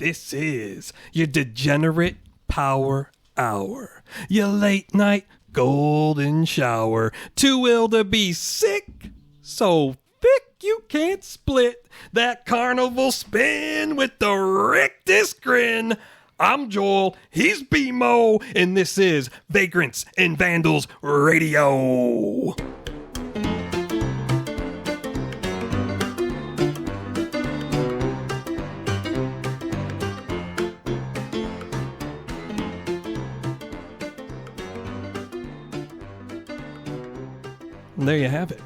This is your degenerate power hour. Your late night golden shower. Too ill to be sick, so thick you can't split. That carnival spin with the rictus grin. I'm Joel, he's BMO, and this is Vagrants N Vandals Radio. And there you have it.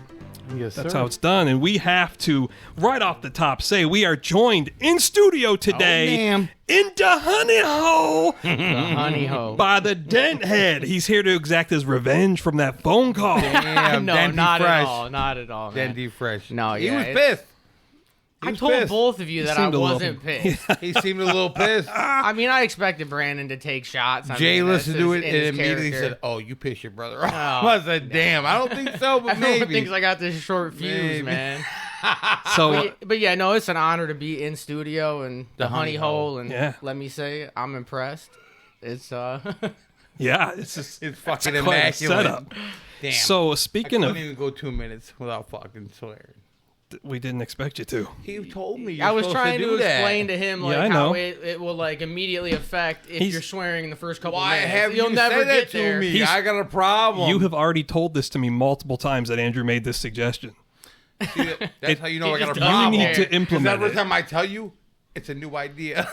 Yes, That's sir. how it's done. And we have to, right off the top, say we are joined in studio today in the honey hole by the DentHead. He's here to exact his revenge from that phone call. Damn, No, Denty not fresh. at all. Not at all, man. Denty fresh. No, He yeah, was it's- pissed. I was told pissed. both of you that I seemed a little- wasn't pissed. He seemed a little pissed. I mean, I expected Brandon to take shots. Jay listened to it in and his immediately character. said, "Oh, you pissed your brother off." Oh, I said, "Damn, I don't think so, but Everyone maybe." thinks I got this short fuse, Maybe. man. So, But yeah, no, it's an honor to be in studio and the honey hole, and Yeah. let me say, I'm impressed. It's yeah, it's just It's fucking quite a immaculate. setup. Damn. So, I speaking couldn't of, even go 2 minutes without fucking swearing. we didn't expect you to. He told me. I was trying to to explain to him Yeah, like I how know. it will like immediately affect if He's- you're swearing in the first couple Why minutes. have You'll you never said that get to there. me? I got a problem. You have already told this to me multiple times that Andrew made this suggestion. See, that's how you know I got a just problem. You need to Yeah. 'Cause implement every it. time I tell you, it's a new idea.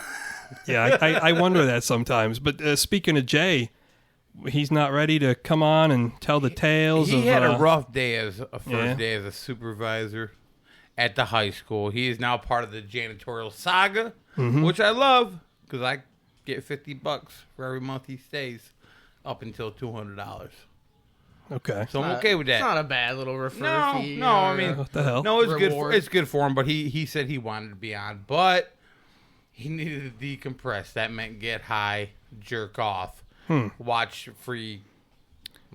Yeah, I wonder that sometimes. But speaking of Jay, he's not ready to come on and tell the tales He of... had a rough day as a first yeah. day as a supervisor at the high school. He is now part of the janitorial saga, which I love because I get $50 for every month he stays, up until $200. Okay. So I'm okay with It's that. not a bad little refer No, fee. no, I mean, What the hell? no, it's good. Reward. It's good for him. But he said he wanted to be on, but he needed to decompress. That meant get high, jerk off, watch free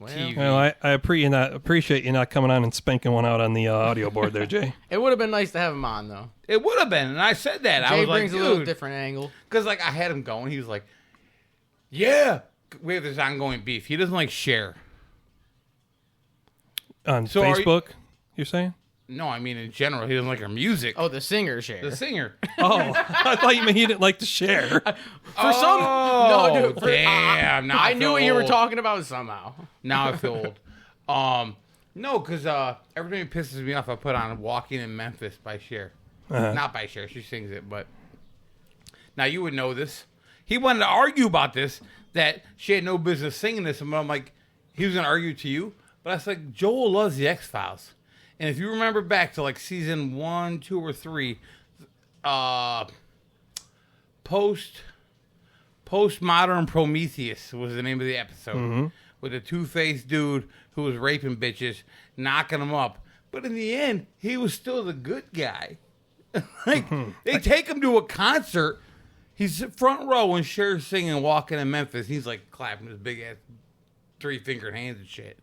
TV. Well, I appreciate you not coming on and spanking one out on the audio board there, Jay. it would have been nice to have him on though. It would have been, and I said that. I Jay was like, brings a little dude, different angle. because like I had him going. He was like, "Yeah, we have this ongoing beef." He doesn't like share. On So are you- Facebook, you're saying? No, I mean in general, he doesn't like our music. Oh, the singer share. The singer. Oh, I thought you meant he didn't like to share. For some, no, dude. Damn! Now I knew feel what you were old. talking about somehow. Now I feel old. No, because everything pisses me off. I put on "Walking in Memphis" by Cher. Not by Cher. She sings it, but now you would know this. He wanted to argue about this, that she had no business singing this, and I'm like, he was gonna argue to you, but I was like, Joel loves the X-Files, and if you remember back to like season 1, 2, or 3, Postmodern Prometheus was the name of the episode, with a two-faced dude who was raping bitches, knocking them up. But in the end, he was still the good guy. Like, they take him to a concert. He's front row when Cher's singing "Walking in Memphis." He's like clapping his big ass 3-fingered hands and shit.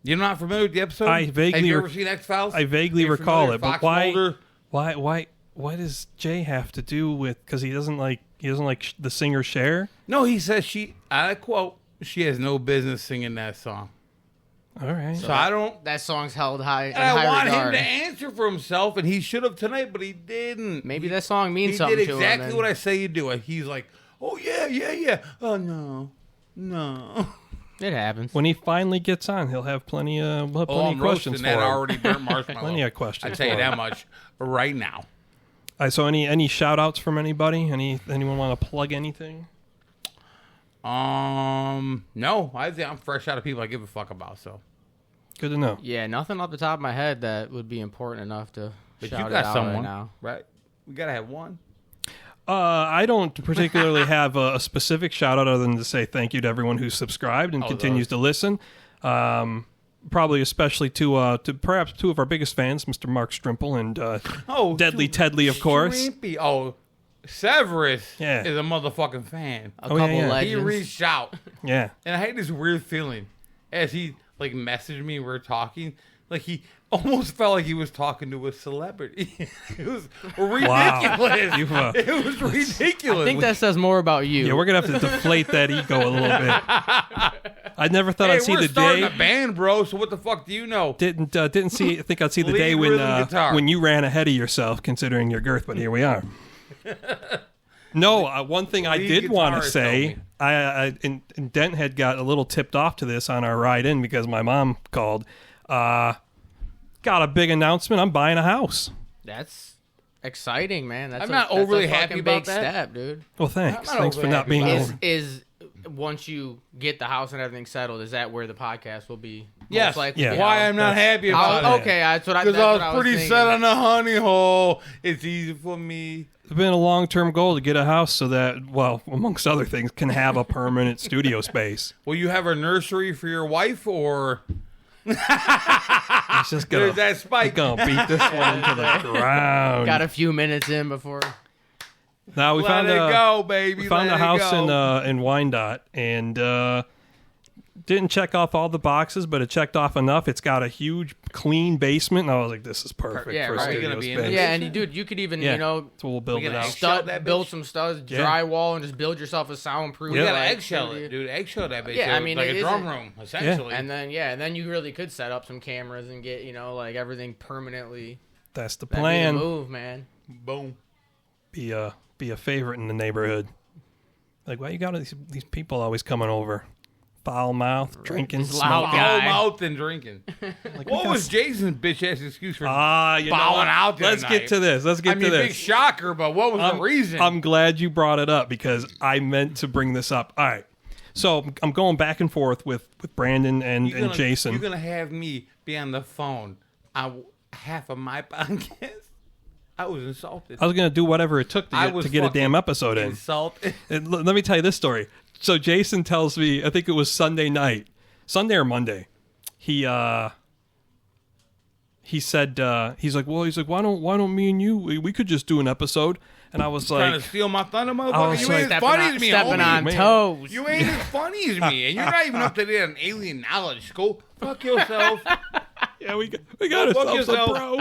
You're not familiar with the episode? I vaguely Have you rec- ever seen X-Files? I vaguely You're recall familiar it, with but Fox Mulder? why does Jay have to do with? Because he doesn't like the singer Cher. No, he says I quote, "She has no business singing that song." All right. So I don't. That song's held high. In I high want regard. him to answer for himself, and he should have tonight, but he didn't. Maybe that song means He something did to him. exactly and- what I say you do. He's like, "Oh yeah. Oh no." It happens. When he finally gets on, he'll have plenty of I'm questions roasting for that him. already burnt marshmallow. Plenty of questions. I tell you for him. that much right now. So any shout outs from anybody? Anyone want to plug anything? No, I think I'm fresh out of people I give a fuck about. So, Good to know. Yeah, nothing off the top of my head that would be important enough to but shout you it got out someone, right now. right? We gotta have one. I don't particularly have a specific shout out other than to say thank you to everyone who's subscribed and continues to listen. Probably especially to perhaps two of our biggest fans, Mr. Mark Strimple and Deadly Tedley, of course. Shrimpy. Oh, Severus Yeah. is a motherfucking fan. A Oh, couple yeah. legends. He reached out, Yeah. and I had this weird feeling as he like messaged me. We were talking Like he almost felt like he was talking to a celebrity. It was ridiculous. Wow. It was ridiculous. I think that says more about you. Yeah, we're gonna have to deflate that ego a little bit. I never thought I'd see we're the starting day. a band, bro. So what the fuck do you know? Didn't think I'd see the Lead day rhythm guitar. when you ran ahead of yourself, considering your girth. But here we are. No, one thing I Lead did want to guitarist say, I DentHead got a little tipped off to this on our ride in because my mom called. Got a big announcement. I'm buying a house. That's exciting, man. That's I'm not overly that's a happy fucking about big that. step, dude. Well, thanks. I'm not Thanks for overly not happy being about over. Is once you get the house and everything settled, is that where the podcast will be? Yes. Most likely Yeah. be Why out? I'm not happy about it. Okay, that's what I. Because That's I what was pretty thinking. set on the honey hole. It's easy for me. It's been a long-term goal to get a house so that, well, amongst other things, can have a permanent studio space. Will you have a nursery for your wife, or It's just gonna, there's that spike? gonna beat this one into the ground. Got a few minutes in before. Now we Let found it a go, baby. we found Let a it house go. in Wyandotte and didn't check off all the boxes, but it checked off enough. It's got a huge, clean basement, and I was like, "This is perfect Yeah, for a right. studio Gonna be in space." the Yeah, and dude, you could even Yeah. you know So we'll build We it gonna out. Eggshell that build bitch? some studs, Yeah. drywall, and just build yourself a soundproof. We gotta like, eggshell studio. it, dude. Eggshell that bitch. Yeah, So I it's mean, like it a drum isn't- room, essentially. And then you really could set up some cameras and get like everything permanently. That's the That'd be plan. the move, man. Boom. Be a favorite in the neighborhood. Like, why you got these people always coming over? Foul mouth, drinking, This loud smoking. guy. Foul mouth and drinking. Like, What we was got- Jason's bitch ass excuse for you know bowing what? out? Let's get to this. Let's get to big this. shocker, but what was the reason? I'm glad you brought it up because I meant to bring this up. All right. So I'm going back and forth with Brandon and Jason. You're gonna have me be on the phone on half of my podcast. I was insulted. I was going to do whatever it took to get a damn episode in. Insulted. And let me tell you this story. So Jason tells me, I think it was Sunday or Monday. He said, he's like, why don't me and you, we could just do an episode. And I was Trying like, to steal my thunder, I motherfucker. was You like- ain't as funny as me, stepping homie. on Man. toes. You ain't as funny as me, and you're not even up to date on alien knowledge. Go fuck yourself. yeah, we got Go fuck ourselves a yourself. bro.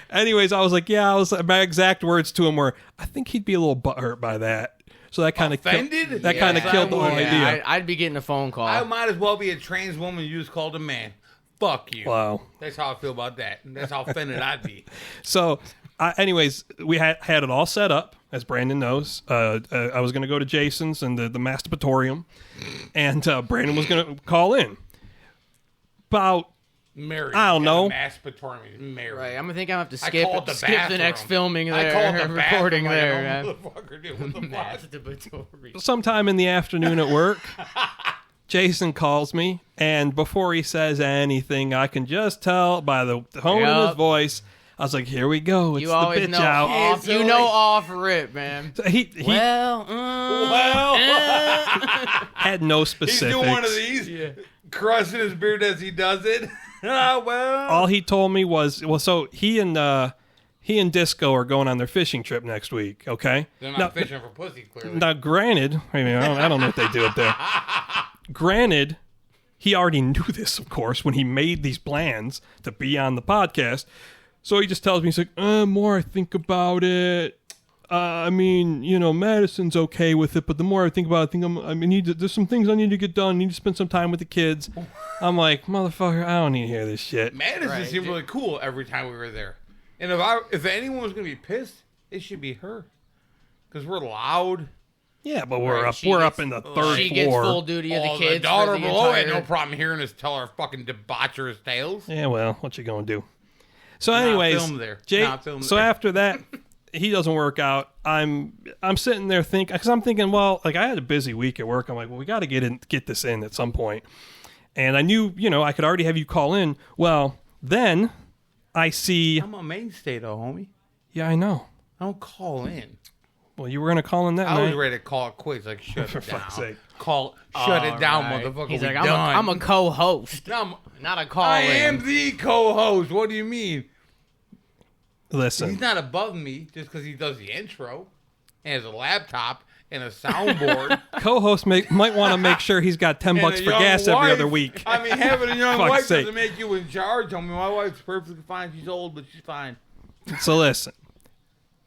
Anyways, I was like, my exact words to him were, I think he'd be a little butthurt by that. So that kind of Offended? that kind of Yes, killed the I whole would. idea. I'd be getting a phone call. I might as well be a trans woman you just called a man. Fuck you. Wow. That's how I feel about that. That's how offended I'd be. So, anyways, we had it all set up, as Brandon knows. I was going to go to Jason's and the masturbatorium, and Brandon was going to call in. About, Married. I don't know. Masturbatorium. Married. Right, I'm gonna think I have to I skip call it the skip the next bathroom. filming I there, call it the recording bathroom there. like a man. motherfucker, dude. What the fuck? Masturbatory. sometime in the afternoon at work, Jason calls me, and before he says anything, I can just tell by the tone of his Yep. voice. I was like, "Here we go. It's You the always bitch know out." off. You Easily. know off rip, man. So he Well, had no specifics. He's doing one of these, crushing his beard as he does it. Well. All he told me was, so he and Disco are going on their fishing trip next week. Okay, They're not fishing for pussy, clearly. Now, granted, I don't know what they do up there. Granted, he already knew this, of course, when he made these plans to be on the podcast. So he just tells me, he's like, more I think about it. I mean, Madison's okay with it, but the more I think about it, there's some things I need to get done. I need to spend some time with the kids. I'm like, motherfucker, I don't need to hear this shit. Madison Right. seemed really cool every time we were there. And if anyone was going to be pissed, it should be her. Because we're loud. Yeah, but Right, she we're gets- up in the third she gets floor. full duty of the Oh, kids. the daughter for the below had entire- no problem hearing us tell our fucking debaucherous tales. Yeah, well, what you gonna do? So, anyways, filmed there. Jake. Not filmed So there. after that, he doesn't work out. I'm sitting there thinking, because I'm thinking, well, like I had a busy week at work. I'm like, well, we got to get this in at some point. And I knew, I could already have you call in. Well, then I see. I'm a mainstay though, homie. Yeah, I know. I don't call in. Well, you were gonna call in that I was night. ready to call it quits. Like, shut For it down. fuck's sake. Shut it down, Alright. motherfucker. He's we like, done. I'm a co-host, No, not a call I in. am the co-host. What do you mean? Listen, He's not above me just because he does the intro. and has a laptop and a soundboard. Co-host might want to make sure he's got $10 and a for young gas every wife. other week. I mean, having a young Fuck's wife sake. doesn't make you in charge. I mean, my wife's perfectly fine. She's old, but she's fine. So listen.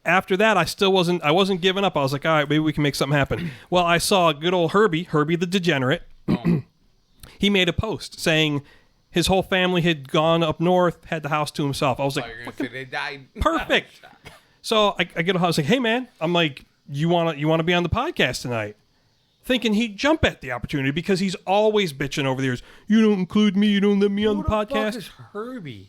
After that, I wasn't giving up. I was like, all right, maybe we can make something happen. Well, I saw good old Herbie the Degenerate. He made a post saying his whole family had gone up north, had the house to himself. I was like, You're gonna say they died. perfect. So I get a house like, hey man, I'm like, you wanna be on the podcast tonight? Thinking he'd jump at the opportunity because he's always bitching over the years. You don't include me, you don't let me on the Fuck podcast. is Herbie?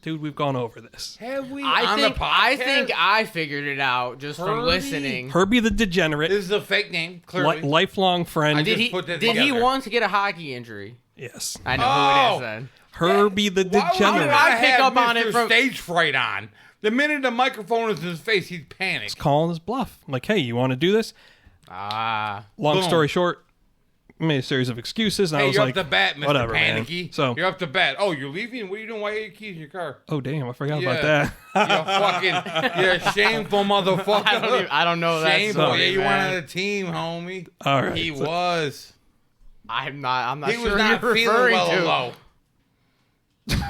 Dude, we've gone over this. Have we? I on think the podcast? I think I figured it out just from Herbie? listening. Herbie the Degenerate, This is a fake name. Clearly, lifelong friend. Did just put that he together. once get a hockey injury? Yes. I know who Oh! it is then. Herbie the Why would Degenerate. I I pick have up on Mr. it from- stage fright on? The minute the microphone is in his face, he'd panic. Calling his bluff. I'm like, hey, you want to do this? Ah. Long Boom. story short, made a series of excuses, and I Hey, was you're like, up to bat, Mr. whatever, Panicky. man. So, You're up to bat. Oh, you're leaving? What are you doing? Why are your keys in your car? oh damn, I forgot about Yeah. that. You're a shameful motherfucker. I don't know that Shameful. story, Yeah, you man. wanted a team, homie. All right, He so- was. I'm not He sure was not you're feeling referring well to. low.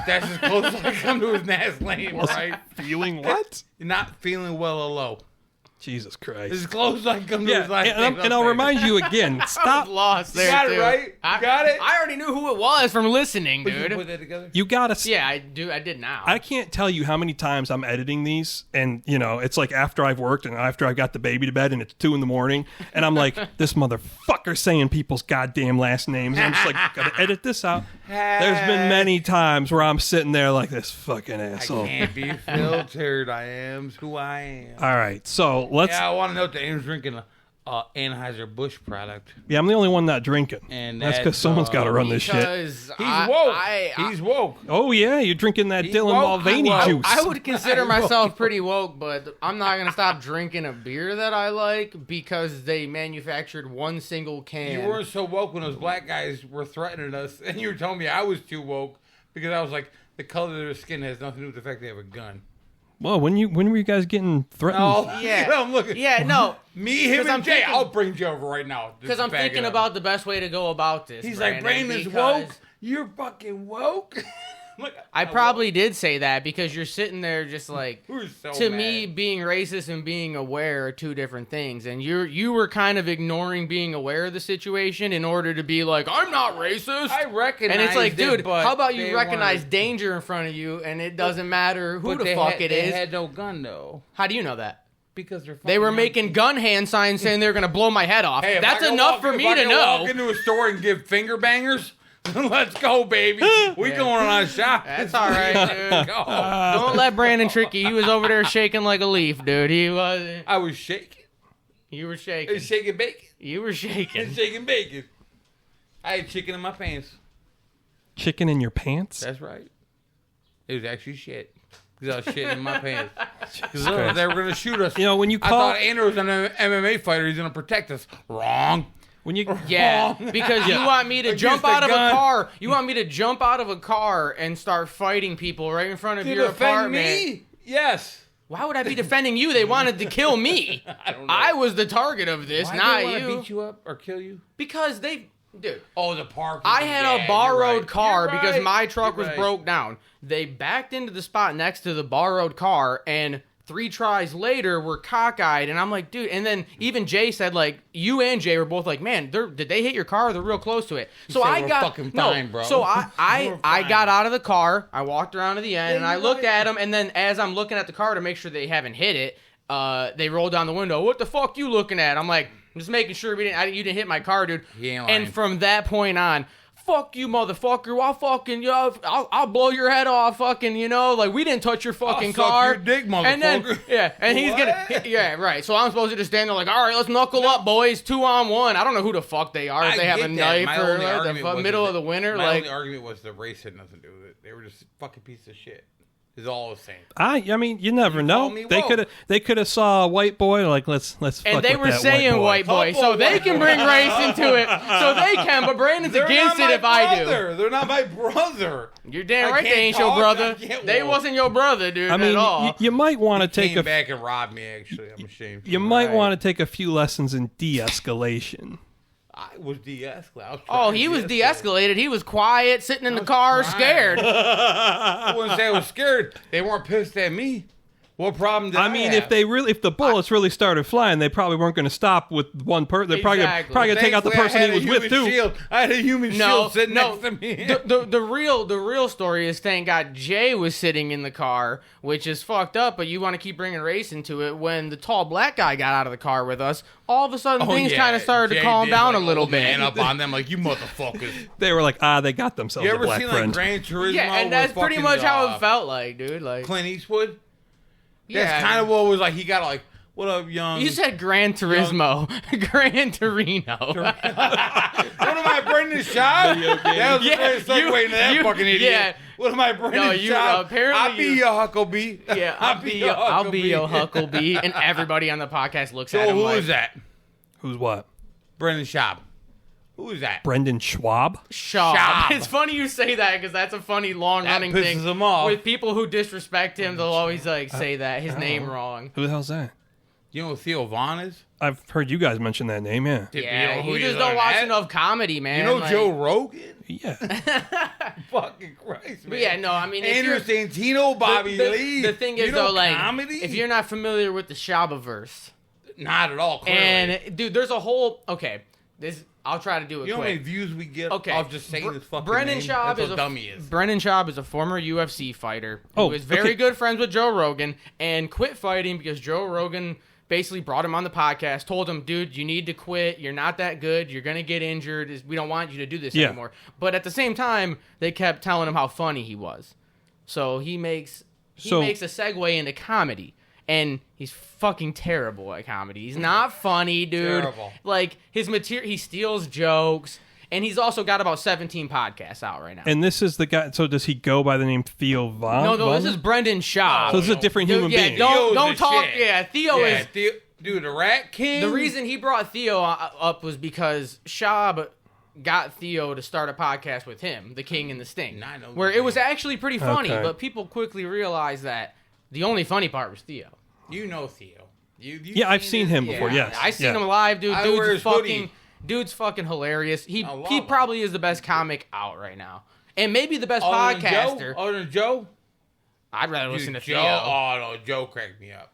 That's as close as I come to his last name, right? Feeling what? Not feeling well low. Jesus As Christ. close as I come to Yeah, his last and, name. and I'll remind you again. I was Stop. lost there. You got it too. right? You got it? I already knew who it was from listening, Did you dude. put that together? You gotta. Yeah, I do. I did now. I can't tell you how many times I'm editing these, and it's like after I've worked and after I got the baby to bed, and it's 2 a.m, and I'm like, this motherfucker saying people's goddamn last names. And I'm just like, gotta edit this out. There's been many times where I'm sitting there like this fucking asshole. I can't be filtered. I am who I am. All right, so let's. Yeah, I want to note that Aim's drinking a Anheuser-Busch product. Yeah, I'm the only one not drinking. And that's because someone's got to run this shit. because He's woke. He's woke. Oh yeah, you're drinking that He's Dylan woke. Mulvaney I- juice. I would consider myself pretty woke, but I'm not gonna stop drinking a beer that I like because they manufactured one single can. You weren't so woke when those black guys were threatening us, and you were telling me I was too woke because I was like, the color of their skin has nothing to do with the fact they have a gun. Well, when were you guys getting threatened? Oh, Yeah. I'm looking. Yeah, no, Me, him, 'Cause and I'm Jay. thinking- I'll bring Jay over right now. because I'm thinking about the best way to go about this. He's like, Brandon's because woke. You're fucking woke. Look, I probably did say that because you're sitting there just like, We're so to mad. me, being racist and being aware are two different things, and you were kind of ignoring being aware of the situation in order to be like, I'm not racist. I recognize And it's like, dude, but how about they you recognize wanted- danger in front of you, and it doesn't matter who But the they fuck had, it they is? had no gun though, How do you know that? because they're. They were fucking making gun hand signs saying they were gonna blow my head off. Hey, if That's I can enough walk for in- me if I to can know. Walk into a store and give finger bangers. Let's go, baby. We Yeah. going on a shop. That's all right, dude. Go. Don't let Brandon trick you. He was over there shaking like a leaf, dude. He was. I was shaking. You were I shaking. was shaking bacon. You were I shaking. was shaking bacon. I had chicken in my pants. Chicken in your pants? That's right. It was actually shit. Because I was shitting in my pants. Because Christ. they were going to shoot us. You know, when you I call thought Andrew was an MMA fighter. He's going to protect us. Wrong. when you Yeah, because you want me to Against jump the out of a gun. car. You want me to jump out of a car and start fighting people right in front of To your defend apartment. me? Yes. Why would I be defending you? They wanted to kill me. I don't know. I was the target of this, Why not did they want you. to beat you up or kill you? Because they, dude. Oh, the park. I had a borrowed car You're because right. my truck You're was right. broke down. They backed into the spot next to the borrowed car, and 3 tries later were cockeyed, and I'm like, dude. And then even Jay said, like, you and Jay were both like, man, did they hit your car? They're real close to it. So said I we're got fucking no. fine, bro. So We're I fine. got out of the car. I walked around to the end, and I you're looked right. at them. And then as I'm looking at the car to make sure they haven't hit it, they rolled down the window. What the fuck you looking at? I'm like, I'm just making sure you didn't hit my car, dude. He ain't lying. And from that point on, fuck you, motherfucker. I'll fucking, I'll blow your head off, fucking, like, we didn't touch your fucking suck car. your dick, And then, motherfucker. yeah, and he's What? yeah, right. So I'm supposed to just stand there like, all right, let's knuckle up, boys, 2-on-1. I don't know who the fuck they are. If I they have a get that. knife My or only argument was middle that- of the winter, My like, only argument was the race had nothing to do with it. They were just fucking pieces of shit. is all the same. I mean, you never know. me They could have saw a white boy like let's fuck And they with were that saying white boy, so they can bring race into it. So they can, but Brandon's They're against not it if my I do. brother. They're not my brother. You're damn I right they can't ain't talk, your brother. I can't They walk. wasn't your brother, dude, I mean, at all. you might want to He take came back and robbed me. Actually, I'm ashamed. You might want to take a few lessons in de-escalation. I was de-escalated. Oh, he was de-escalated. He was quiet, sitting in the car, scared. I wouldn't say I was scared. They weren't pissed at me. What problem did I I mean, have? if the bullets really started flying, they probably weren't going to stop with one person. They're probably going to take out the person he was with too. Shield. I had a human shield sitting next to me. The real story is, thank God Jay was sitting in the car, which is fucked up. But you want to keep bringing race into it. When the tall black guy got out of the car with us, all of a sudden things kind of started to calm down a little bit. Man up on them like, you motherfuckers. They were like, they got themselves You a ever black seen friend. like Gran Turismo? Yeah, and that's pretty much how it felt like, dude. Like Clint Eastwood. yeah, That's kind of what it was like. He got like, what up, young? you said Gran Turismo, Gran Torino. What am I, Brendan Schaub? That was the first segue into that fucking idiot. Yeah. What am I, Brendan No, you Schaub? apparently I'll be your Huckabee. Yeah, I'll be your Huckabee, and everybody on the podcast looks at So him who like, is that? Who's what? Brendan Schaub. Who is that? Brendan Schwab? Schaub. It's funny you say that because that's a funny long-running That thing. pisses him off. With people who disrespect him, they'll always like say that his name wrong. Who the hell's that? You know who Theo Vaughn is? I've heard you guys mention that name, yeah. Yeah, know who you he just is don't on watch that? enough comedy, man. You know like, Joe Rogan? Yeah. Fucking Christ, man. But yeah, no, I mean, if Andrew you're- Santino, Bobby Lee. The thing You is, know though, like, comedy? if you're not familiar with the Schabaverse, Not at all, clearly. and dude, there's a whole I'll try to do it You know how many quick. views we get Okay, off just saying this fucking Brendan name? Schaub That's is how a dumb he is. Brendan Schaub is a former UFC fighter who Oh, was very okay. good friends with Joe Rogan and quit fighting because Joe Rogan basically brought him on the podcast, told him, dude, you need to quit. You're not that good. You're going to get injured. We don't want you to do this anymore. But at the same time, they kept telling him how funny he was. So he makes a segue into comedy. And he's fucking terrible at comedy. He's not funny, dude. Terrible. Like, his material, he steals jokes. And he's also got about 17 podcasts out right now. And this is the guy, so does he go by the name Theo Vaughn? No, this is Brendan Schaub. So this is a different human yeah, being. don't Theo's the talk. shit. Yeah, Theo is. Dude, the Rat King. The reason he brought Theo up was because Schaub got Theo to start a podcast with him, The King and the Sting, I know where the it was name. actually pretty funny, Okay. but people quickly realized that the only funny part was Theo. You know Theo. Yeah, I've seen him before, yes. I seen Yeah. him live, dude. I wear his hoodie. Dude's fucking hilarious. He love he him. probably is the best comic out right now, and maybe the best Other than podcaster. Joe? Other than Joe? I'd rather listen to Dude, Joe. Theo. Oh, no. Joe cracked me up.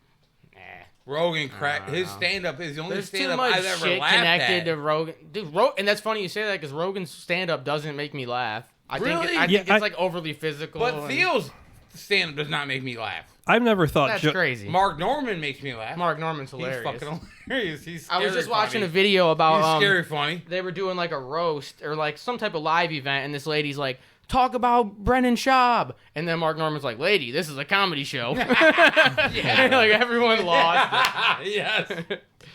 Rogan cracked. His stand-up is the only There's too stand-up much I've ever shit laughed connected at. to Rogan. Dude, and that's funny you say that because Rogan's stand-up doesn't make me laugh. I Really? think it's like overly physical. But and- Theo's stand-up does not make me laugh. I've never thought That's Joe. crazy. Mark Norman makes me laugh. Mark Norman's He's hilarious. fucking hilarious. He's I was scary just watching funny. a video about He's scary funny. they were doing like a roast or like some type of live event, and this lady's like, talk about Brendan Schaub. And then Mark Norman's like, lady, this is a comedy show. And, like, everyone lost. Yes.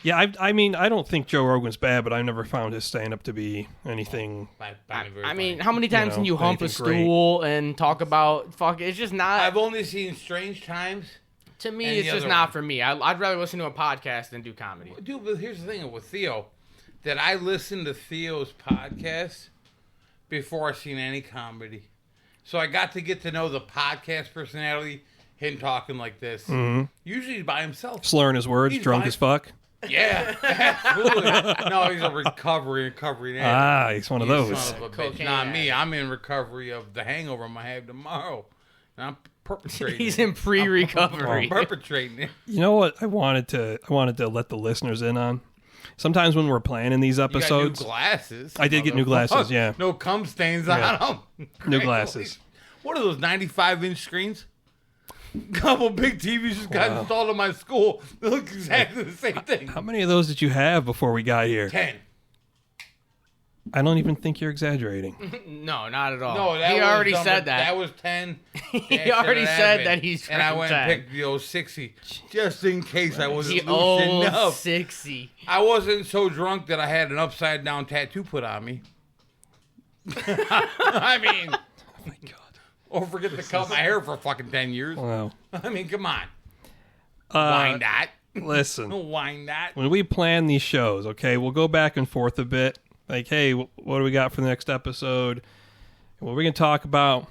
Yeah, I mean, I don't think Joe Rogan's bad, but I never found his stand-up to be anything. I mean, how many times know, can you hump a anything great. stool and talk about fuck? It's just not. I've only seen Strange Times. To me, and it's the just other not one. for me. I'd rather listen to a podcast than do comedy. Dude, but here's the thing with Theo. That I listened to Theo's podcast before I seen any comedy. So I got to know the podcast personality, him talking like this. Mm-hmm. Usually by himself. Slurring his words, He's drunk fine. as fuck. Yeah, absolutely. No, he's a recovering addict. He's one of You those. son of a bitch. Cocaine Not me. addict. I'm in recovery of the hangover I might have tomorrow. And I'm perpetrating He's it. in pre-recovery. I'm perpetrating it. You know what? I wanted to let the listeners in on. Sometimes when we're planning these You got new episodes, glasses. I did get new glasses, yeah. No cum stains Yeah. on them. New glasses. What are those 95-inch screens? Couple big TVs just got installed in my school. They look exactly the same thing. How many of those did you have before we got here? 10. I don't even think you're exaggerating. No, not at all. No, that he was already number- said that. That was 10. He already said that he's And I from went 10. and picked the old 60 just in case I wasn't The loose old enough. 60. I wasn't so drunk that I had an upside down tattoo put on me. I mean, Oh my God. Or forget to cut my hair for fucking 10 years. Wow. I mean, come on. Why not? Listen. Why not? When we plan these shows, okay, we'll go back and forth a bit. Like, hey, what do we got for the next episode? What are we going to talk about?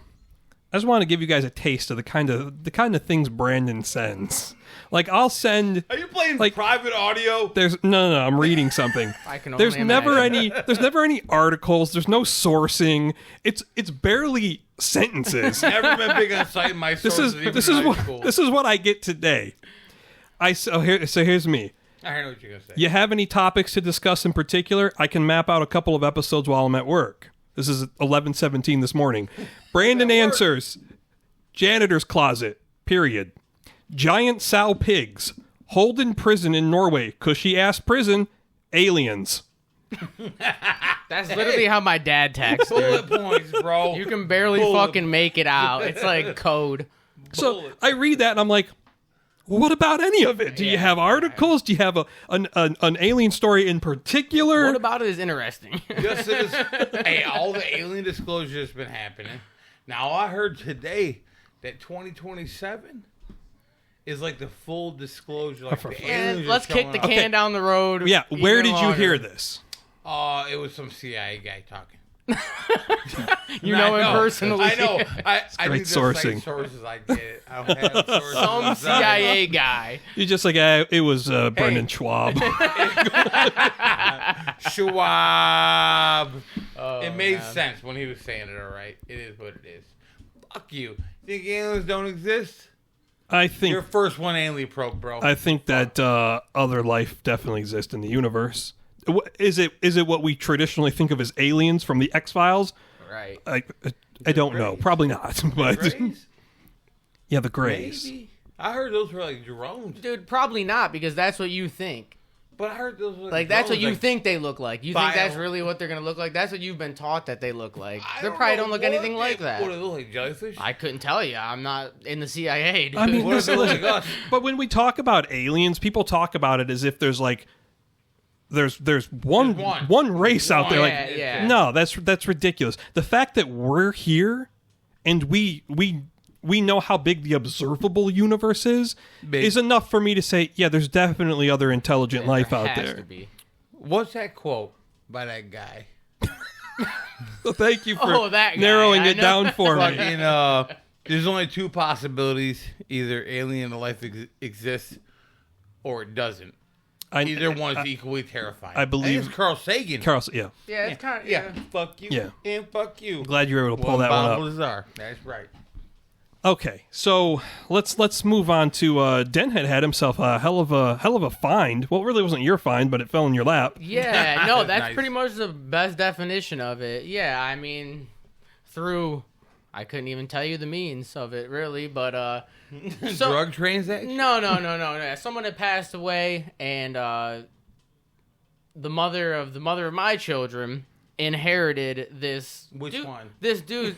I just want to give you guys a taste of the kind of things Brandon sends. Like, I'll send. Are you playing like, private audio? There's no. I'm reading something. I can There's only never imagine. there's never any articles. There's no sourcing. It's barely sentences. Never been big on citing my sources. This is what I get today. Here's me. I know what you're gonna say. You have any topics to discuss in particular? I can map out a couple of episodes while I'm at work. This is 11:17 this morning. Brandon answers. Janitor's closet. Period. Giant sow pigs. Hold in prison in Norway. Cushy ass prison. Aliens. That's literally how my dad texts. Bullet points, bro. You can barely fucking make it out. It's like code. So I read that and I'm like, what about any of it? Do you have articles? Do you have an alien story in particular? What about it is interesting? Yes, it is. Hey, all the alien disclosure has been happening. Now, I heard today that 2027 is like the full disclosure. Like the aliens Let's kick the can down the road. Yeah, where even did you longer. hear this? It was some CIA guy talking. You know him personally. I know. I great do the sourcing. Sources, I get it. I don't have sources. Some CIA guy. You're just like, it was Brendan Schwab. Schwab. Oh, It made man. sense when he was saying it, all right? It is what it is. Fuck you. Think aliens don't exist? I think Your first one alien probe, bro. I think that other life definitely exists in the universe. Is it what we traditionally think of as aliens from the X-Files? Right. I don't know. Greys? Probably not. But Greys? yeah, the Greys. Maybe. I heard those were like drones. Dude, probably not, because that's what you think. But I heard those were Like, that's what drones, you like, think they look like. You think that's Bio- really what they're going to look like? That's what you've been taught that they look like. I They probably know don't look what anything like they- that. What do they look like, jellyfish? I couldn't tell you. I'm not in the CIA, dude. I mean, What if they look like us? but when we talk about aliens, people talk about it as if there's like there's one race out there. Yeah, Like, yeah. no, that's ridiculous. The fact that we're here and we know how big the observable universe is enough for me to say, yeah, there's definitely other intelligent life There out has there. to be. What's that quote by that guy? So thank you for that guy, narrowing I it know. down for me. Fucking, there's only two possibilities. Either alien life exists or it doesn't. Either one is equally terrifying. I believe- think it's Carl Sagan. Yeah. Yeah, it's kind of... Yeah. Fuck you. Yeah. And fuck you. Glad you were able to pull that one up. Bottles are. That's right. Okay, so let's move on to DentHead had himself a hell of a find. Well, it really wasn't your find, but it fell in your lap. Yeah, no, that's Nice. pretty much the best definition of it. Yeah, I mean, I couldn't even tell you the means of it, really, but, so, Drug transaction? No. Someone had passed away, and the mother of my children inherited this. Which one? This dude.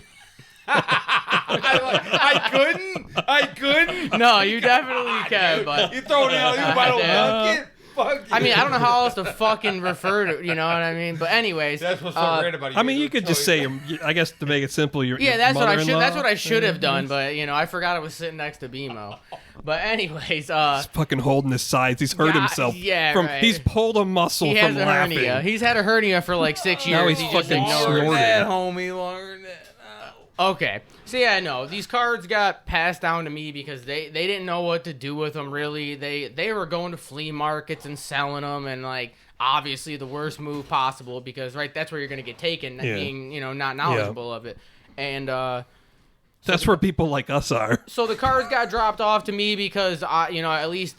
I couldn't. No, you definitely can, but You throw it out, you might dunk it. Fuck you. I mean, I don't know how else to fucking refer to, you know what I mean? But anyways, That's what's so great about you. I mean, you could just say, I guess, to make it simple. yeah, that's what I should. That's what I should have done, but I forgot I was sitting next to BMO. But anyways, He's fucking holding his sides. He's hurt Yeah, himself. yeah, from right. He's pulled a muscle he from has a laughing. hernia. He's had a hernia for like 6 years. Now he's He just fucking ignored it. snorting. that, homie. Learn that. Okay. So yeah, no, these cards got passed down to me because they didn't know what to do with them really. They were going to flea markets and selling them, and like obviously the worst move possible because that's where you're going to get taken being, not knowledgeable of it. And That's where people like us are. so the cards got dropped off to me because at least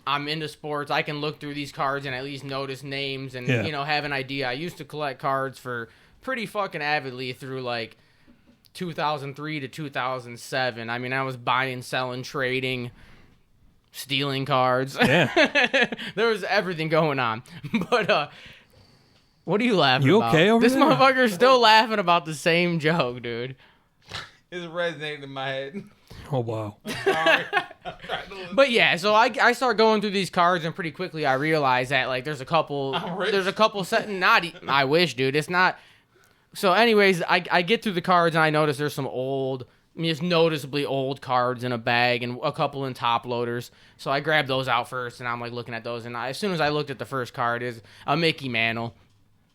I'm into sports. I can look through these cards and at least notice names and have an idea. I used to collect cards for pretty fucking avidly through like 2003 to 2007. I mean, I was buying, selling, trading, stealing cards. Yeah. There was everything going on. But what are you laughing You about? okay over This there? motherfucker's still laughing about the same joke, dude. It's resonating in my head. Oh, wow. Sorry. But yeah, so I start going through these cards, and pretty quickly I realize that like there's a couple I wish, dude. It's not. So anyways, I get through the cards and I notice there's some old just noticeably old cards in a bag and a couple in top loaders. So I grabbed those out first, and I'm like looking at those. And as soon as I looked at the first card, is a Mickey Mantle.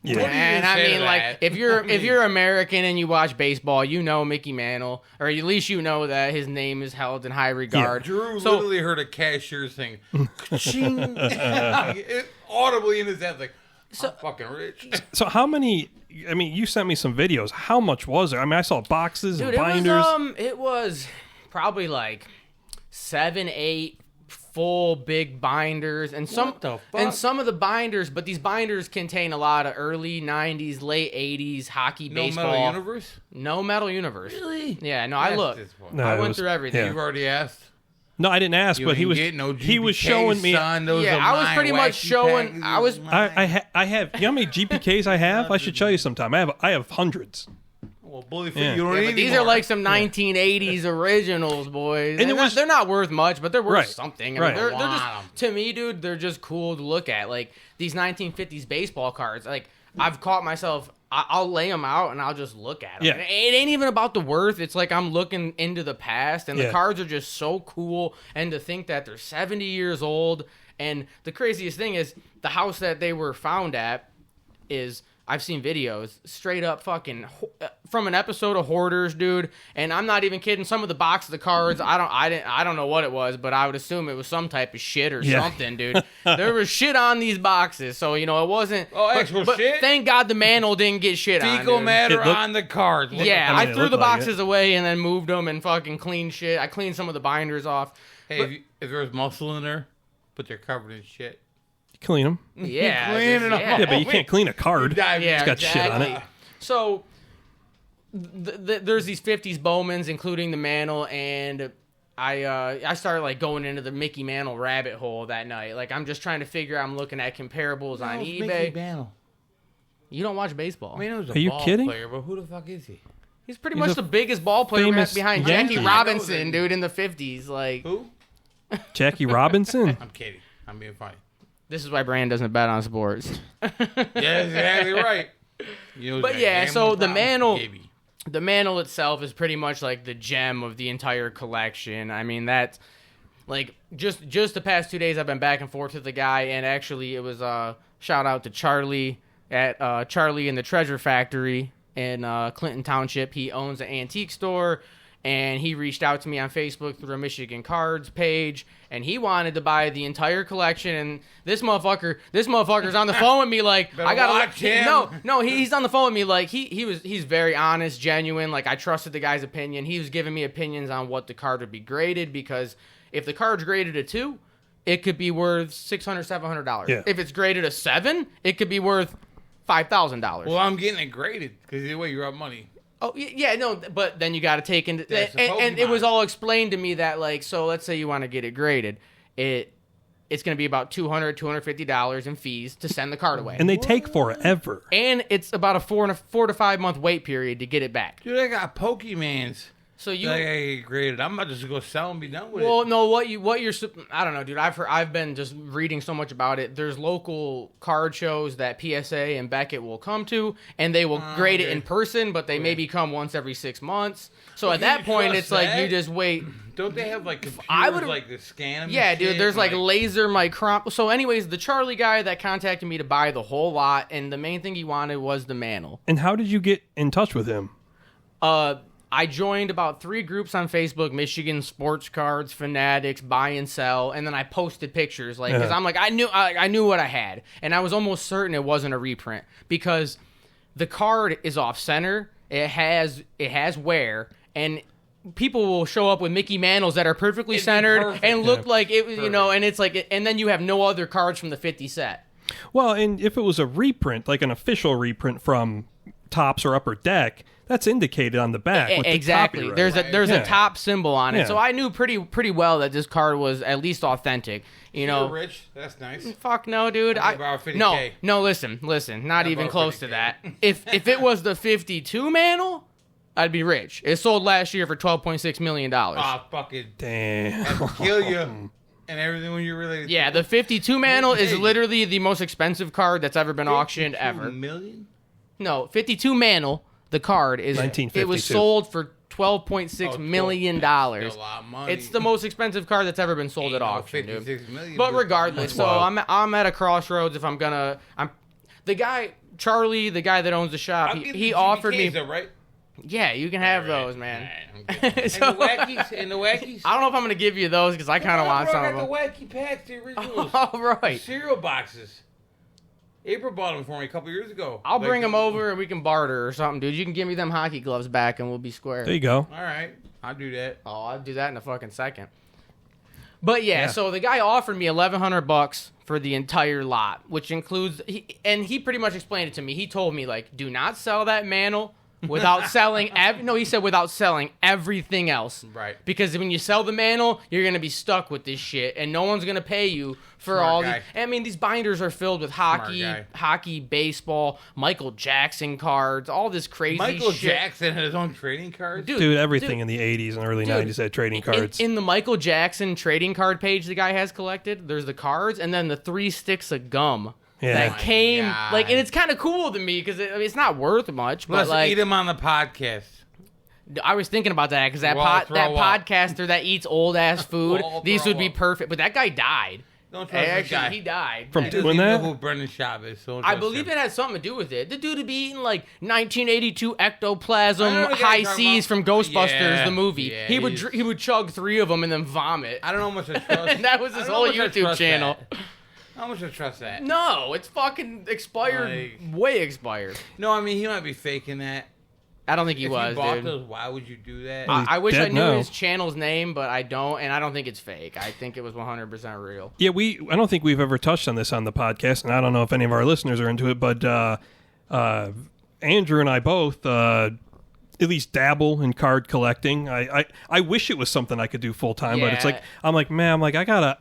Yeah. And I mean, like, if you're American and you watch baseball, you know Mickey Mantle, or at least you know that his name is held in high regard. Drew literally heard a cashier saying, "Ka-ching!" audibly in his head, like, I'm fucking rich. So how many? I mean, you sent me some videos. How much was there? I mean, I saw boxes and binders. It was probably like 7, 8 full big binders, and some of the binders, but these binders contain a lot of early 90s, late 80s hockey, baseball. No Metal Universe? No Metal Universe. Really? Yeah, no, I looked. No, I went through everything. yeah. You've already asked? No, I didn't ask, but he was showing me. Son, I was pretty much showing. I have. You know how many GPKs I have? I should show you sometime. I have hundreds. Well, bully for Yeah. you don't Yeah, need but these anymore. are like some 1980s originals, boys. And They're not worth much, but they're worth Right. something. Right. They're just, to me, dude, they're just cool to look at. Like these 1950s baseball cards. Like I've caught myself. I'll lay them out and I'll just look at them. Yeah. It ain't even about the worth. It's like I'm looking into the past, and the Yeah. cards are just so cool. And to think that they're 70 years old. And the craziest thing is the house that they were found at is, I've seen videos straight up fucking from an episode of Hoarders, dude. And I'm not even kidding. Some of the box of the cards, I don't know what it was, but I would assume it was some type of shit or something, dude. There was shit on these boxes, so it wasn't. Actual shit. Thank God the Mantle didn't get shit on. Fecal Dude. matter on the cards. Yeah, I mean, I it threw looked the like boxes away and then moved them and fucking cleaned shit. I cleaned some of the binders off. Hey, if there was muscle in there, but they're covered in shit. Clean them. Yeah, Clean it up. Yeah, but you can't clean a card. Yeah, It's got shit on it. So there's these 50s Bowmans, including the Mantle, and I started like going into the Mickey Mantle rabbit hole that night. Like I'm just trying to figure out. I'm looking at comparables on eBay. Mickey Mantle. You don't watch baseball. I mean, it was a Are you ball kidding? player, but who the fuck is he? He's pretty He's much a the biggest ball player famous behind Yankee. Jackie Robinson, dude, in the 50s. Like Who? Jackie Robinson. I'm kidding. I'm being funny. this is why Brand doesn't bet on sports. Yeah, exactly right. But yeah, so the Mantle. The Mantle itself is pretty much like the gem of the entire collection. I mean, that's like just the past 2 days I've been back and forth with the guy, and actually it was shout out to Charlie at Charlie in the Treasure Factory in Clinton Township. He owns an antique store, and he reached out to me on Facebook through a Michigan Cards page, and he wanted to buy the entire collection. And this motherfucker's on the phone with me like, I gotta watch him. No, he's on the phone with me like he's very honest, genuine. Like I trusted the guy's opinion. He was giving me opinions on what the card would be graded, because if the card's graded a 2, it could be worth $600, $700. Yeah. If it's graded a 7, it could be worth $5,000. Well, I'm getting it graded because either way you're up money. Oh, yeah, no, but then you got to take into... That's And a it was Pokemon. all explained to me that, like, so let's say you want to get it graded. It's going to be about $200, $250 in fees to send the card away. And they take forever. And it's about a 4 to 5 month wait period to get it back. Dude, I got Pokemans. So you... I gotta get graded. I'm about to just go sell and be done with Well, it. no, what you're... I don't know, dude. I've been just reading so much about it. There's local card shows that PSA and Beckett will come to, and they will grade it in person, but they maybe come once every 6 months. So at can that you point, trust it's like that? you just wait. Don't they have like computers I would've- like to scan them? Yeah, and dude, shit? there's like laser micron. So anyways, the Charlie guy that contacted me to buy the whole lot, and the main thing he wanted was the Mantle. And how did you get in touch with him? I joined about 3 groups on Facebook: Michigan Sports Cards, Fanatics, Buy and Sell, and then I posted pictures, like, because I'm like, I knew what I had, and I was almost certain it wasn't a reprint because the card is off center. It has wear, and people will show up with Mickey Mantles that are perfectly It'd be centered perfect. and look like it, and it's like, and then you have no other cards from the 50 set. Well, and if it was a reprint, like an official reprint from Topps or Upper Deck, that's indicated on the back. With Exactly. The There's copyright. a top symbol on it, Yeah. so I knew pretty well that this card was at least authentic. You know, You're rich. That's nice. fuck no, dude. I'd borrow 50K. No. Listen. Not I'd even borrow close to 50K. that. If it was the 52 Mantle, I'd be rich. It sold last year for $12.6 million. Ah, fucking Damn. kill you and everything when you're related. Yeah, the 52 Mantle is Hey. literally the most expensive card that's ever been auctioned ever. $1 million? No, 52 Mantle, the card is... It was 1952. sold for $12.6 million. That's still a lot of money. It's the most expensive car that's ever been sold at auction, dude. 56 million, But regardless, so wild. I'm at a crossroads. If I'm the guy Charlie, the guy that owns the shop, I'll get he the offered me. GBKs though, right? Yeah, you can have those, man. And So- the wackies, I don't know if I'm gonna give you those because I kind of want some I of got them. the wacky packs, the originals. All right, Cereal boxes. April bought them for me a couple years ago. I'll bring them over and we can barter or something, dude. You can give me them hockey gloves back and we'll be square. There you go. All right, I'll do that. Oh, I'll do that in a fucking second. But yeah, Yeah. so the guy offered me $1,100 for the entire lot, which includes, he pretty much explained it to me. He told me, like, do not sell that mantle without selling, he said without selling everything else. Right. Because when you sell the mantle, you're going to be stuck with this shit, and no one's going to pay you for Smart all guy. I mean, these binders are filled with hockey, baseball, Michael Jackson cards, all this crazy Michael shit. Jackson had his own trading cards. Dude, everything in the 80s and early 90s had trading cards. In the Michael Jackson trading card page the guy has collected, there's the cards and then the 3 sticks of gum Yeah. that came God. like, and it's kind of cool to me because it's not worth much, but Let's like eat him on the podcast. I was thinking about that because that We'll that throw up. podcaster that eats old ass food, We'll these throw would be up. perfect. But that guy died. Don't trust this guy. Actually, he died. From He doesn't doing even that? know who Brendan Schaub is. So don't I trust believe him. it has something to do with it. The dude would be eating like 1982 ectoplasm, I know the guy high you're talking seas about. from Ghostbusters, Yeah, the movie. yeah, he would he's- he would chug 3 of them and then vomit. I don't know how much I trust. And that was his I don't know whole how much I YouTube trust channel. that. How much I trust that? No, it's fucking expired, Like- way expired. No, I mean he might be faking that. I don't think he If was, you bought dude. those, why would you do that? I wish I dead knew now. his channel's name, but I don't, and I don't think it's fake. I think it was 100% real. Yeah, I don't think we've ever touched on this on the podcast, and I don't know if any of our listeners are into it, but Andrew and I both at least dabble in card collecting. I wish it was something I could do full time, but it's Yeah. like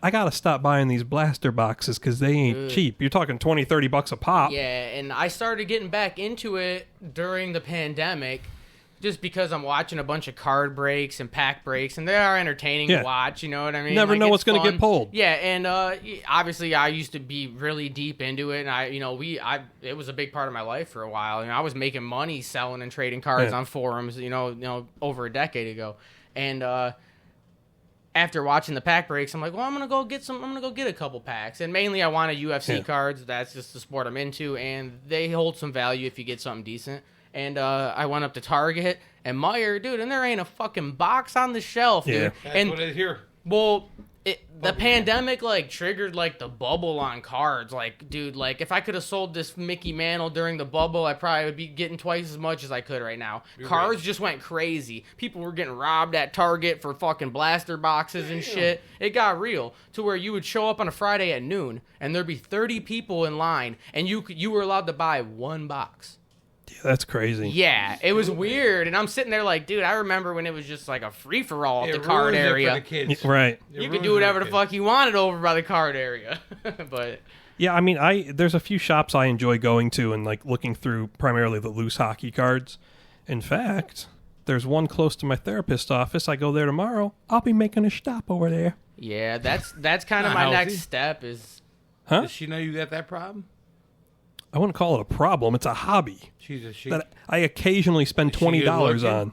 I gotta stop buying these blaster boxes because they ain't cheap. You're talking $20-$30 a pop. Yeah, and I started getting back into it during the pandemic just because I'm watching a bunch of card breaks and pack breaks, and they are entertaining Yeah. to watch, you know what I mean? Never know it's what's gonna fun. get pulled. Yeah, and obviously I used to be really deep into it, and it was a big part of my life for a while. I was making money selling and trading cards Yeah. on forums, over a decade ago. And after watching the pack breaks, I'm like, well, I'm gonna go get a couple packs, and mainly I wanted UFC Yeah. cards. That's just the sport I'm into, and they hold some value if you get something decent. And I went up to Target and Meijer, dude, and there ain't a fucking box on the shelf, Yeah. dude. That's And what it is here. well, the pandemic triggered the bubble on cards. Dude, if I could have sold this Mickey Mantle during the bubble, I probably would be getting twice as much as I could right now. Cards rich. just went crazy. People were getting robbed at Target for fucking blaster boxes and shit. It got real to where you would show up on a Friday at noon and there'd be 30 people in line and you were allowed to buy 1 box. Yeah, that's crazy. Yeah, it was weird, and I'm sitting there dude, I remember when it was just a free-for-all at It the card ruins it area. for the kids. Right. It You could ruins do it whatever for the kids. fuck you wanted over by the card area. But Yeah, I mean, there's a few shops I enjoy going to and looking through primarily the loose hockey cards. In fact, there's one close to my therapist's office. I go there tomorrow. I'll be making a stop over there. yeah, that's kind of Not my next healthy. step is Huh? Does she know you got that problem? I wouldn't call it a problem. It's a hobby She's a she. that I occasionally spend Is she $20 good-looking? on.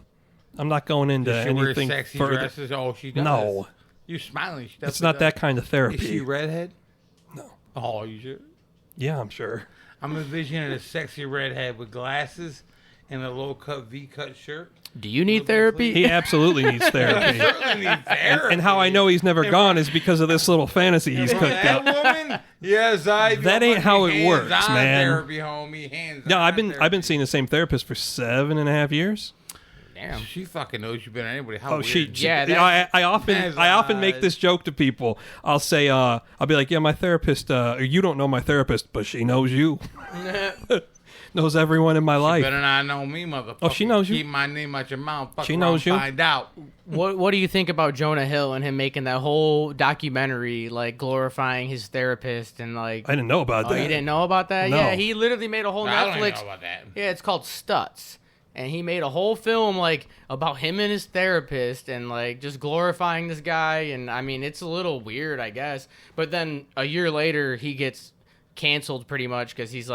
I'm not going into Does she wear anything sexy further. dresses? Oh, she does. No, You're smiling. She it's definitely not does. that kind of Is therapy. she redhead? No. Oh, you sure? Yeah, I'm sure. I'm envisioning a sexy redhead with glasses and a low-cut V-cut shirt. do you need therapy? He absolutely needs therapy. Certainly need therapy. And how I know he's never gone is because of this little fantasy he's cooked that up. woman? Yes, I. do. That ain't how it Hands-on works, man. Therapy, homie. Hands. No, I've been seeing the same therapist for 7.5 years. Damn. She fucking knows you better than anybody. How Oh, weird. she Yeah, you know, I often make That's this joke to people. I'll say, I'll be like, yeah, my therapist. You don't know my therapist, but she knows you. Knows everyone in my life. Better not know me, motherfucker. Oh, she knows you. Keep my name out your mouth. Fuck She around, knows you. Find out. What do you think about Jonah Hill and him making that whole documentary glorifying his therapist and I didn't know about Oh, that. you didn't know about that? No. Yeah, he literally made a whole I don't even Netflix. know about that. Yeah, it's called Stutz. And he made a whole film about him and his therapist and just glorifying this guy. And I mean, it's a little weird, I guess. But then a year later, he gets canceled pretty much because he's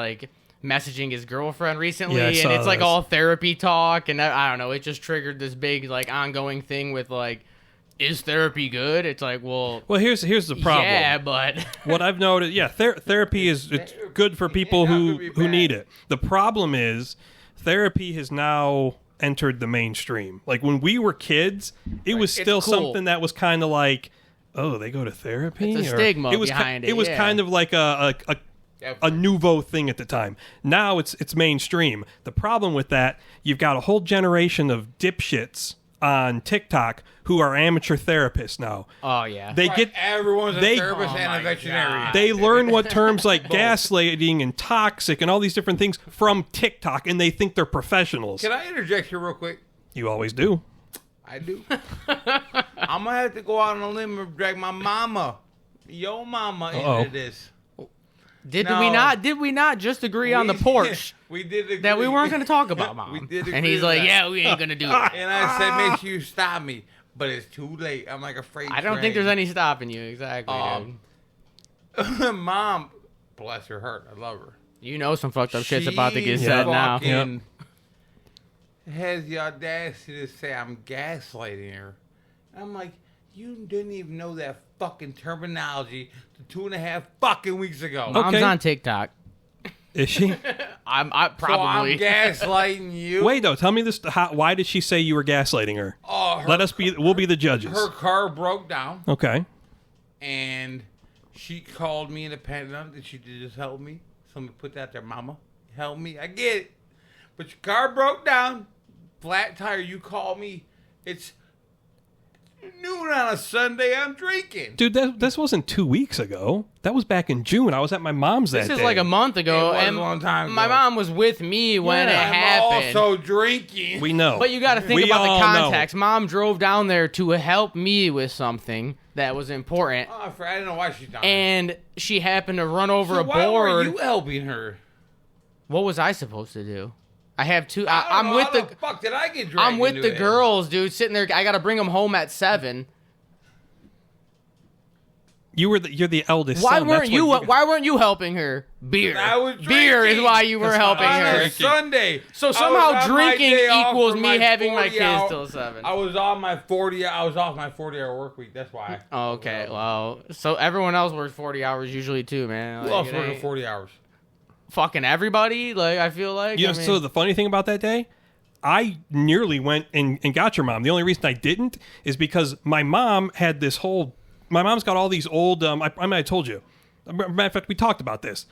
messaging his girlfriend recently, Yeah, I and saw it's like this. all therapy talk, and I don't know, it just triggered this big like ongoing thing with like, is therapy good? It's like, well, here's the problem. yeah, but What I've noticed, therapy is it's good for people who need it. The problem is therapy has now entered the mainstream. Like when we were kids, it was still cool. something that was kind of like, oh, they go to therapy. It's a Or- stigma it was behind it, It was yeah. kind of like a nouveau thing at the time. Now it's mainstream. The problem with that, you've got a whole generation of dipshits on TikTok who are amateur therapists now. oh yeah, They get Everyone's they- a therapist Oh and my a veterinarian. God. they learn what terms like gaslighting and toxic and all these different things from TikTok, and they think they're professionals. Can I interject here real quick? You always do. I do. I'm gonna have to go out on a limb and drag my mama, your mama, into this. did No. we not just agree on the porch We did agree. that we weren't going to talk about mom? We did agree and he's to like, that. yeah, we ain't going to do it. And I said, make sure you stop me. But it's too late. I'm like afraid. I don't think there's any stopping you, exactly. Dude. Mom, bless her heart. I love her. You know some fucked up shit's She about to get said now. fucking has the audacity to say I'm gaslighting her. I'm like, you didn't even know that fucking terminology 2.5 fucking weeks ago. Mom's Okay. on TikTok. Is she? I So probably. I'm gaslighting you. Wait though, tell me this. Why did she say you were gaslighting her? Oh, her, Let us be. We'll be the judges. her car broke down, Okay. and she called me independent. Did she just help me? Somebody put that there, mama. Help me. I get it. But your car broke down. Flat tire. You call me. It's noon on a Sunday. I'm drinking. Dude, this wasn't 2 weeks ago. That was back in June. I was at my mom's that This is day. like a month ago, It was and a long time my ago. mom was with me when it I'm happened. also drinking. We know. But you got to think We about all the know. context. Mom drove down there to help me with something that was important, Oh, I didn't know why she's down. and she happened to run over so a why were board. you helping her? What was I supposed to do? I have two. I don't I'm know with how the. fuck did I get dragged I'm with into the it? girls, dude. Sitting there. I got to bring them home at 7. you're the eldest. Why son. weren't That's you? what Why weren't you helping her? Beer. I was Beer is drinking. why you were That's helping why I On her. a Sunday. So I was somehow on my drinking day off equals for me my having my 40 kids hour- till 7. I was on my 40. I was off my 40-hour work week. That's why. Oh, okay, well, so everyone else works 40 hours usually too, man. Who Like, else it working ain't- 40 hours? Fucking everybody. Like I feel like. You know, I mean, so the funny thing about that day, I nearly went and got your mom. The only reason I didn't is because my mom had this whole. My mom's got all these old. I mean, I told you. Matter of fact, we talked about this.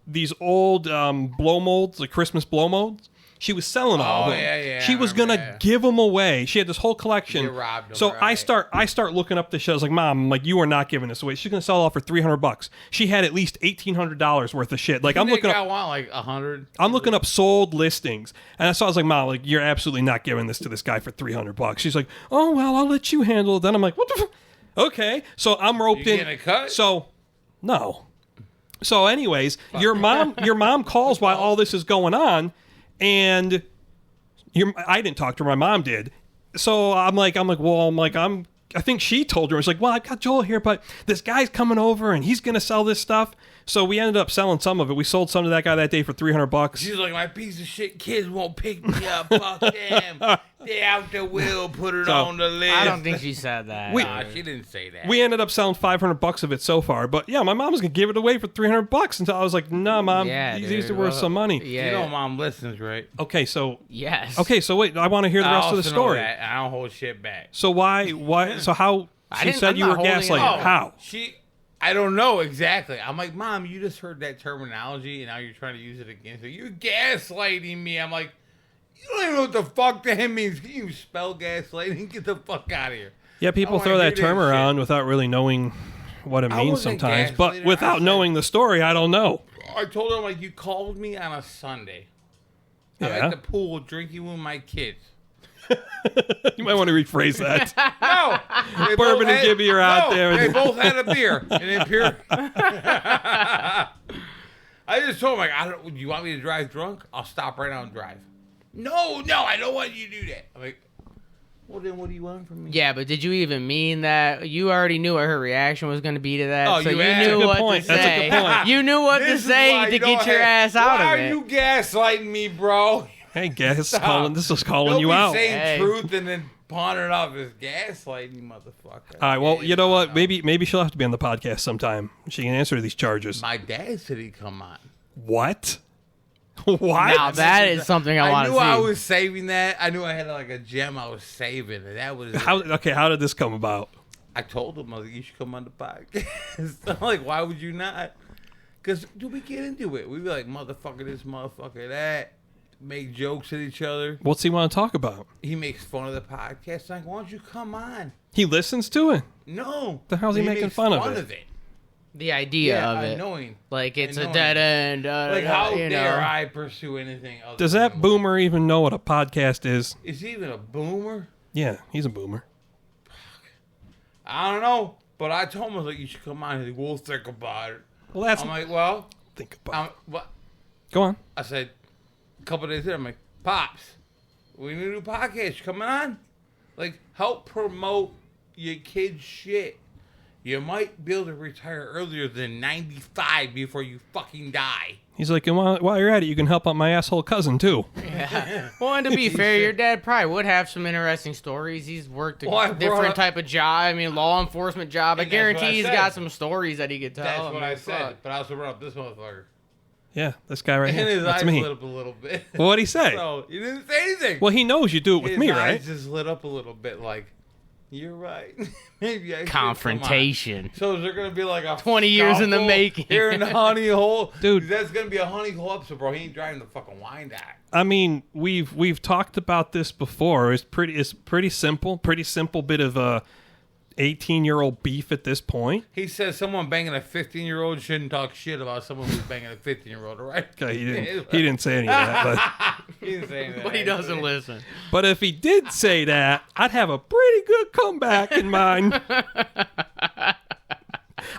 These old blow molds, like Christmas blow molds. She was selling all of them. yeah, She I was remember gonna that. give them away. She had this whole collection. You robbed 'em, so I right. start looking up the shit. I was like, Mom, I'm like, you are not giving this away. She's gonna sell it all for $300. She had at least $1,800 worth of shit. Like I'm looking I up. want like 100. I'm looking up sold listings, and so I was like, "Mom, like you're absolutely not giving this to this guy for $300." She's like, "Oh well, I'll let you handle it." Then I'm like, "What the? Okay." So I'm roped You in. getting a cut? So, no. So, anyways, your mom calls while all this is going on, and I didn't talk to her. My mom did. So I think she told her. It's like, well, I've got Joel here, but this guy's coming over and he's gonna sell this stuff. So we ended up selling some of it. We sold some to that guy that day for $300. She's like, my piece of shit kids won't pick me up. Fuck them. They out the will. Put it So, on the list. I don't think she said that. Nah, she didn't say that. We ended up selling $500 of it so far. But yeah, my mom was gonna give it away for $300 until I was like, no, Mom, Yeah, these are dude. worth some money. Yeah. You know mom listens, right? Okay, so Yes. wait, I want to hear the I rest of the also know story. that, and I don't hold shit back. So why? So how? She said I'm you were not holding it gaslighting. out. How? I don't know exactly. I'm like, Mom, you just heard that terminology and now you're trying to use it against her. You're gaslighting me. I'm like, you don't even know what the fuck that means. Can you spell gaslighting? Get the fuck out of here. Yeah, people I wanna throw that hear term this around shit. without really knowing what it I means wasn't sometimes. But gaslighting her. without I said- knowing the story, I don't know. I told her, I'm like, you called me on a Sunday. I'm Yeah. at the pool drinking with my kids. You might want to rephrase that. No, they Bourbon both and had- Gibby are out no, there. They both had a beer, and then pure. I just told him, like, do you want me to drive drunk? I'll stop right now and drive. No, I don't want you to do that. I'm like, Well, then what do you want from me? Yeah, but did you even mean that? You already knew what her reaction was going to be to that. Oh, so you you asked. knew That's a good what point. to That's a say. good point. You knew what to This is say why to you get don't your have- ass out Why of are it. you gaslighting me, bro? Hey, guys, Stop. this is calling Don't you be out. saying Hey. truth and then pawn it off as gaslighting, motherfucker. All right, well, you know what? Maybe she'll have to be on the podcast sometime. She can answer these charges. My dad said he'd come on. What? What? Now that is something I want to knew see. I was saving that. I knew I had like a gem I was saving, and that was How did this come about? I told him, I was like, you should come on the podcast. I'm like, why would you not? Because, do we get into it? We'd be like, motherfucker this, motherfucker that. Make jokes at each other. What's he want to talk about? He makes fun of the podcast. I'm like, why don't you come on? He listens to it. No. The hell's he making makes fun of it? The idea of it. Annoying. Like it's a Annoying. dead end. Like, how you dare know. I pursue anything else? Does that boomer even know what a podcast is? Is he even a boomer? Yeah, he's a boomer. I don't know. But I told him, I was like, you should come on. He's like, we'll think about it. Well, that's I'm like, well, think about. what? Go on. I said, a couple days later, I'm like, Pops, we need a new podcast. You coming on? Like, help promote your kid's shit. You might be able to retire earlier than 95 before you fucking die. He's like, and while you're at it, you can help out my asshole cousin too. Yeah. Well, and to be fair, your dad probably would have some interesting stories. He's worked a different type of job. I mean, law enforcement job. I And that's what I guarantee he's said. got some stories that he could tell. That's what I mean, said. fuck. But I also brought up this motherfucker. Yeah, this guy right And here. his That's eyes me. lit up a little bit. Well, what'd he say? So, he didn't say anything. Well, he knows you do it with his me, eyes right? just lit up a little bit like, you're right. Maybe I should come on. Confrontation. So is there going to be like a 20 years in the scuffle making. here in the honey hole? Dude. That's going to be a honey hole episode, bro. He ain't driving the fucking wine act. I mean, we've talked about this before. It's pretty simple. Pretty simple bit of a 18-year-old beef at this point. He says someone banging a 15-year-old shouldn't talk shit about someone who's banging a 15-year-old, right? Okay, he didn't say any of that, He didn't say anything. But he doesn't listen. but if he did say that, I'd have a pretty good comeback in mind.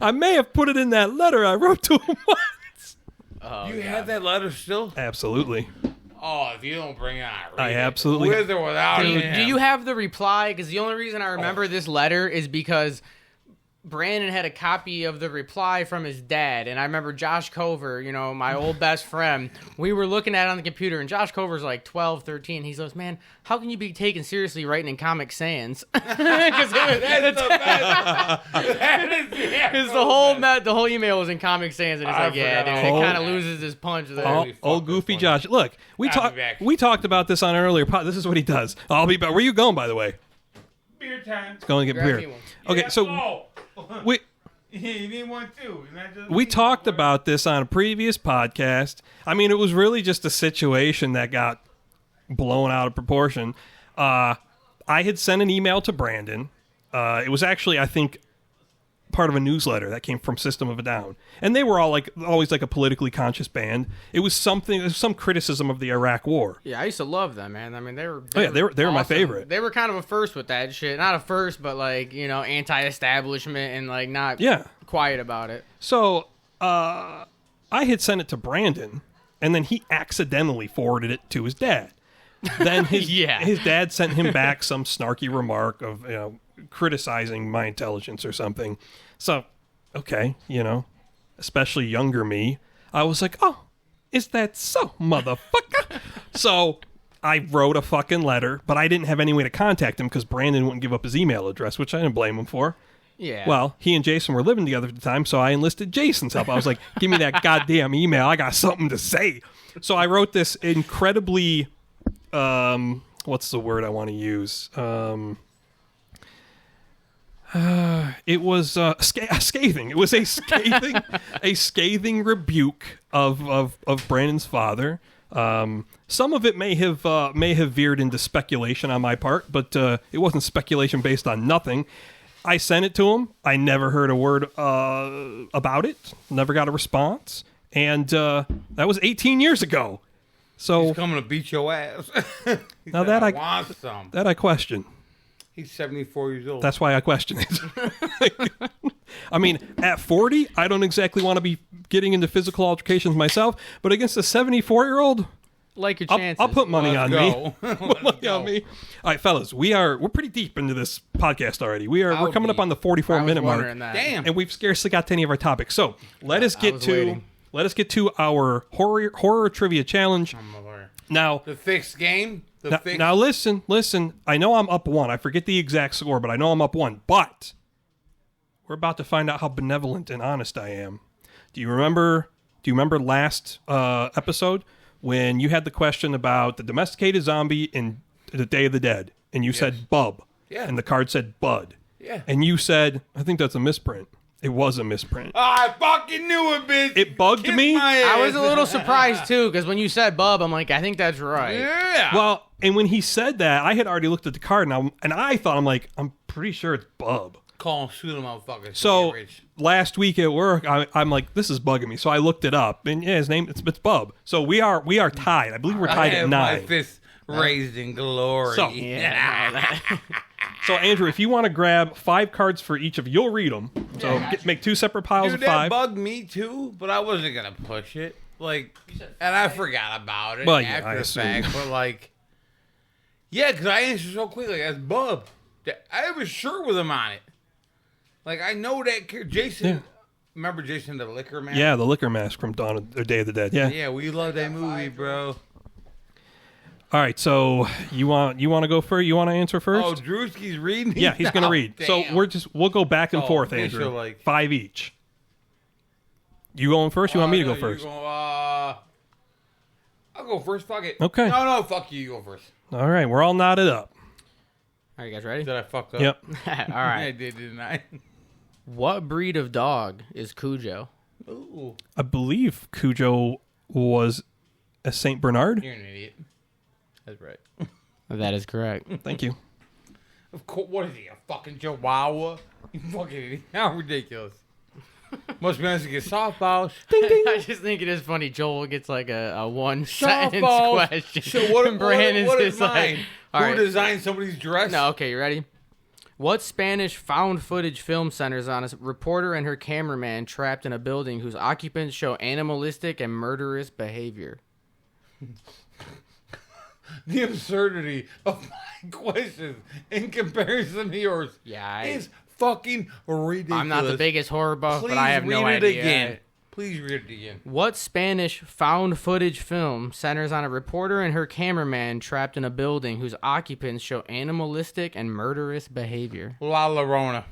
I may have put it in that letter I wrote to him once. Oh, You have that letter still? Absolutely. Oh, if you don't bring it out, I absolutely- With or without Dude, him. do you have the reply? Because the only reason I remember this letter is because Brandon had a copy of the reply from his dad, and I remember Josh Cover, you know, my old best friend, we were looking at it on the computer, and Josh Cover's like 12, 13. He goes, man, how can you be taken seriously writing in Comic Sans? Because That's the best. That is the whole email was in Comic Sans, and it's I like, yeah, forgot dude, all it that. kind of loses his punch there. Holy fuck, Old that's goofy funny. Josh. Look, I'll be back. we talked about this on an earlier pod. This is what he does. I'll be back. Where you going, by the way? Beer time. Going to get Grab me beer. one. Okay, Yeah, so oh. we You need one too. Isn't that just we talked about this on a previous podcast. I mean, it was really just a situation that got blown out of proportion. I had sent an email to Brandon. It was actually, I think, part of a newsletter that came from System of a Down, and they were all always like a politically conscious band. It was some criticism of the Iraq War. Yeah, I used to love them, man. I mean, they were They were my awesome. favorite. They were kind of a first with that shit. Not a first, but like, you know, anti-establishment and like not quiet about it. So I had sent it to Brandon, and then he accidentally forwarded it to his dad. Then his his dad sent him back some snarky remark of, you know, criticizing my intelligence or something. So, okay, you know, especially younger me, I was like, oh, is that so, motherfucker? So I wrote a fucking letter, but I didn't have any way to contact him because Brandon wouldn't give up his email address, which I didn't blame him for. Yeah. Well, he and Jason were living together at the time, so I enlisted Jason's help. I was like, give me that goddamn email. I got something to say. So I wrote this incredibly, what's the word I want to use? It was scathing. It was a scathing rebuke of Brandon's father. Some of it may have veered into speculation on my part, but it wasn't speculation based on nothing. I sent it to him. I never heard a word about it. Never got a response, and that was 18 years ago. So He's coming to beat your ass. now that I want some. that I question. He's 74 years old. That's why I question it. I mean, at 40, I don't exactly want to be getting into physical altercations myself, but against a 74-year-old, like your chances. I'll put money on me. Let's Money go. on me. All right, fellas, we're pretty deep into this podcast already. We're coming up on the I 44-minute was mark, wondering that. Damn. and we've scarcely got to any of our topics. So let us get was to waiting. our horror trivia challenge. Now, The fixed game. now listen. I know I'm up 1. I forget the exact score, but I know I'm up 1. But we're about to find out how benevolent and honest I am. Do you remember last episode when you had the question about the domesticated zombie in the Day of the Dead, and you said Bub, Yeah. and the card said Bud, Yeah. and you said, I think that's a misprint. It was a misprint. I fucking knew it, bitch. It bugged Kiss me. my I was ass. a little surprised too, because when you said Bub, I'm like, I think that's right. Yeah. Well, and when he said that, I had already looked at the card, and I thought, I'm pretty sure it's Bub. Call him, shoot him, motherfucker. So Get rich. last week at work, I'm like, this is bugging me. So I looked it up, and yeah, his name it's Bub. So we are tied. I believe we're tied I at have my 9. fist raised in glory. So- Yeah. So Andrew, if you want to grab 5 cards for each of, you'll read them. So make 2 separate piles Dude, of that 5. bugged me too, but I wasn't gonna push it. Like, and I forgot about it Well, yeah, after I the assume. fact. But like, yeah, because I answered so quickly. That's Bub. I have a shirt with him on it. Like, I know that Jason. Yeah. Remember Jason the Liquor Man? Yeah, the Liquor Mask from Day of the Dead. Yeah. Yeah, we love that movie, bro. All right. So you want to go first? You want to answer first? Oh, Drewski's reading. yeah, he's gonna Oh, read. damn. So we'll go back and Oh, forth, official, Andrew. like- 5 each. You going first? You want me to no, go first? I'll go first. Fuck it. Okay. No, fuck you. You go first. All right. We're all knotted up. Are you guys ready? Did I fuck up? Yep. All I right. did, didn't I? What breed of dog is Cujo? Ooh, I believe Cujo was a Saint Bernard. you're an idiot. That's right. That is correct. Thank you. Of course, what is he, a fucking chihuahua? You fucking idiot. How ridiculous. Must be nice to get softballs. I just think it is funny. Joel gets like a one sentence Softballs. question. So what, and Brandon's what is just like, mine? all Who right. designed somebody's dress? No, okay, you ready? What Spanish found footage film centers on a reporter and her cameraman trapped in a building whose occupants show animalistic and murderous behavior? The absurdity of my questions in comparison to yours is fucking ridiculous. I'm not the biggest horror buff, Please but I have read no it idea. again. Please read it again. What Spanish found footage film centers on a reporter and her cameraman trapped in a building whose occupants show animalistic and murderous behavior? La Llorona.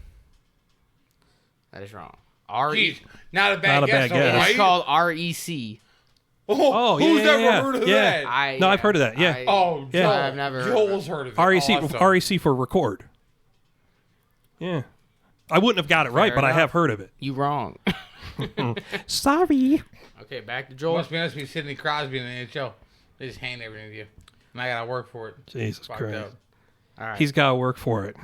That is wrong. Jeez, not a bad Not a guess, bad guess. all It's right? called REC. Oh, yeah, who's yeah, ever yeah. heard of Yeah. that? No, I've heard of that, yeah. Oh, Yeah. Joel. I've never heard of Joel's heard of it. REC Awesome. REC for record. Yeah. I wouldn't have got it right, Fair but I enough. have heard of it. You wrong. Sorry. Okay, back to Joel. Must be nice to be Sidney Crosby in the NHL. They just hand everything to you. And I gotta work for it. Jesus Fucked Christ. up. All right. He's got to work for it.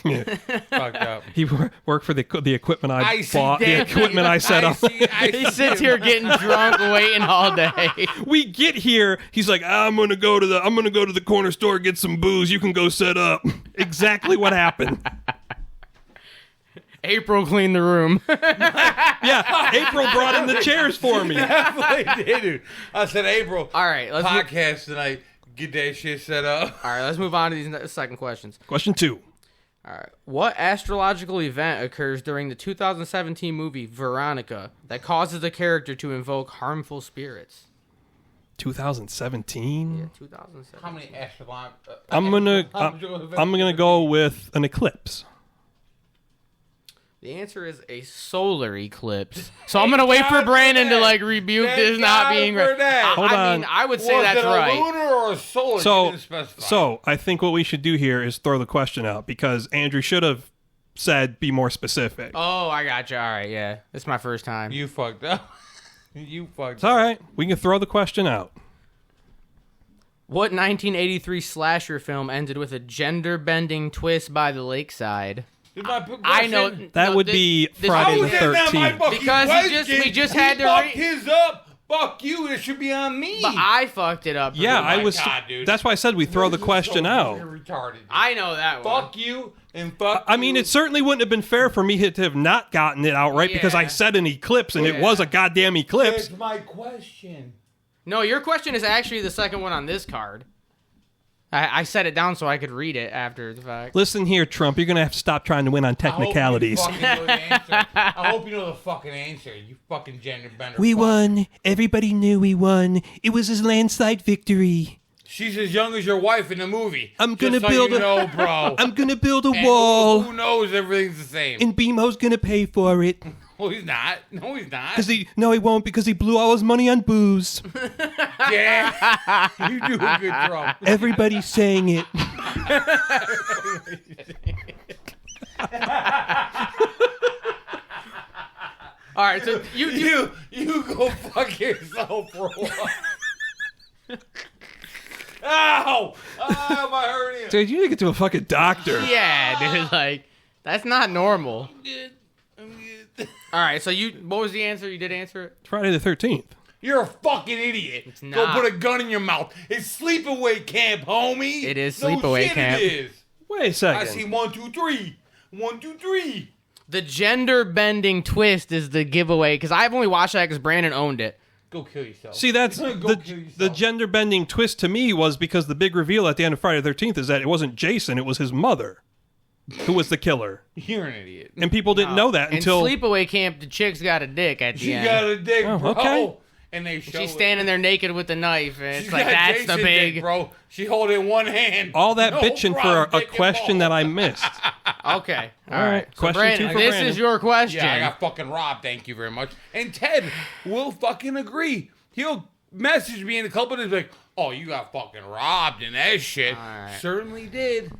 Yeah. Fucked up. He worked for the equipment I see bought, the that. equipment I set up. He sits here getting drunk, waiting all day. We get here, he's like, I'm gonna go to the corner store, get some booze. You can go set up. Exactly what happened. April cleaned the room. Yeah, April brought in the chairs for me. Definitely did, dude. I said, April, All right, let's move, podcast tonight. Get that shit set up. all right, let's move on to these second questions. Question 2. All right. What astrological event occurs during the 2017 movie Veronica that causes the character to invoke harmful spirits? 2017. Yeah, 2017. How many astronaut? I'm gonna go with an eclipse. The answer is a solar eclipse. So I'm gonna wait for God Brandon for to that. like rebuke Thank this not God being for right. that. Hold I on. mean, I would say Was that's it a right. lunar or a solar? You So, didn't specify. so I think what we should do here is throw the question out because Andrew should have said be more specific. Oh, I got you. All right, yeah, it's my first time. You fucked up. You fucked It's all right. We can throw the question out. What 1983 slasher film ended with a gender-bending twist by the lakeside? I know That no, would thi- be this- Friday the How is that not my 13th. fucking Because question? we just He had to fucked his up. Fuck you. It should be on me. But I fucked it up. Yeah, my I was. God, dude. That's why I said we throw the This is question so out. fucking retarded. Dude. I know that one. Fuck you and fuck. I mean, you. it certainly wouldn't have been fair for me to have not gotten it out right because I Yeah. said an eclipse and it Yeah. was a goddamn eclipse. That's my question. No, your question is actually the second one on this card. I set it down so I could read it after the fact. Listen here, Trump. You're going to have to stop trying to win on technicalities. I hope you know the fucking answer, you fucking gender bender. We won. Everybody knew we won. It was a landslide victory. She's as young as your wife in the movie. I'm gonna Just so build you a- know, bro. I'm going to build a And wall, Who knows everything's the same? and BMO's going to pay for it. Well, he's not. No, he's not. He won't, because he blew all his money on booze. Yeah. You do a good Trump. Everybody's saying it. All right, so you You go fuck yourself, bro. Ow! Oh, my hernia. Dude, you need to get to a fucking doctor. yeah, dude, like that's not normal. I'm good. All right, so what was the answer? You did answer it. Friday the 13th. You're a fucking idiot. It's Go not. put a gun in your mouth. It's sleepaway camp, homie. It is No sleepaway shit camp. It is. Wait a second. I see 1, 2, 3. 1, 2, 3. The gender bending twist is the giveaway because I've only watched that because Brandon owned it. Go kill yourself. See, that's Go the kill yourself. gender bending twist to me was because the big reveal at the end of Friday the 13th is that it wasn't Jason, it was his mother who was the killer. You're an idiot. And people didn't know that In until sleepaway camp, the chick's got a dick at the She end. got a dick, Oh, bro. okay. And they show She's it. standing there naked with the knife, and She's it's like got that's Jason the big. dick, bro. She hold it in one hand. all that No bitching for problem, a dick and question that ball. I missed. Okay, All right, So question Brandon, two for this Brandon. is your question. Yeah, I got fucking robbed. Thank you very much. And Ted will fucking agree. He'll message me in a couple of days like, "Oh, you got fucking robbed in that shit." right. Certainly did.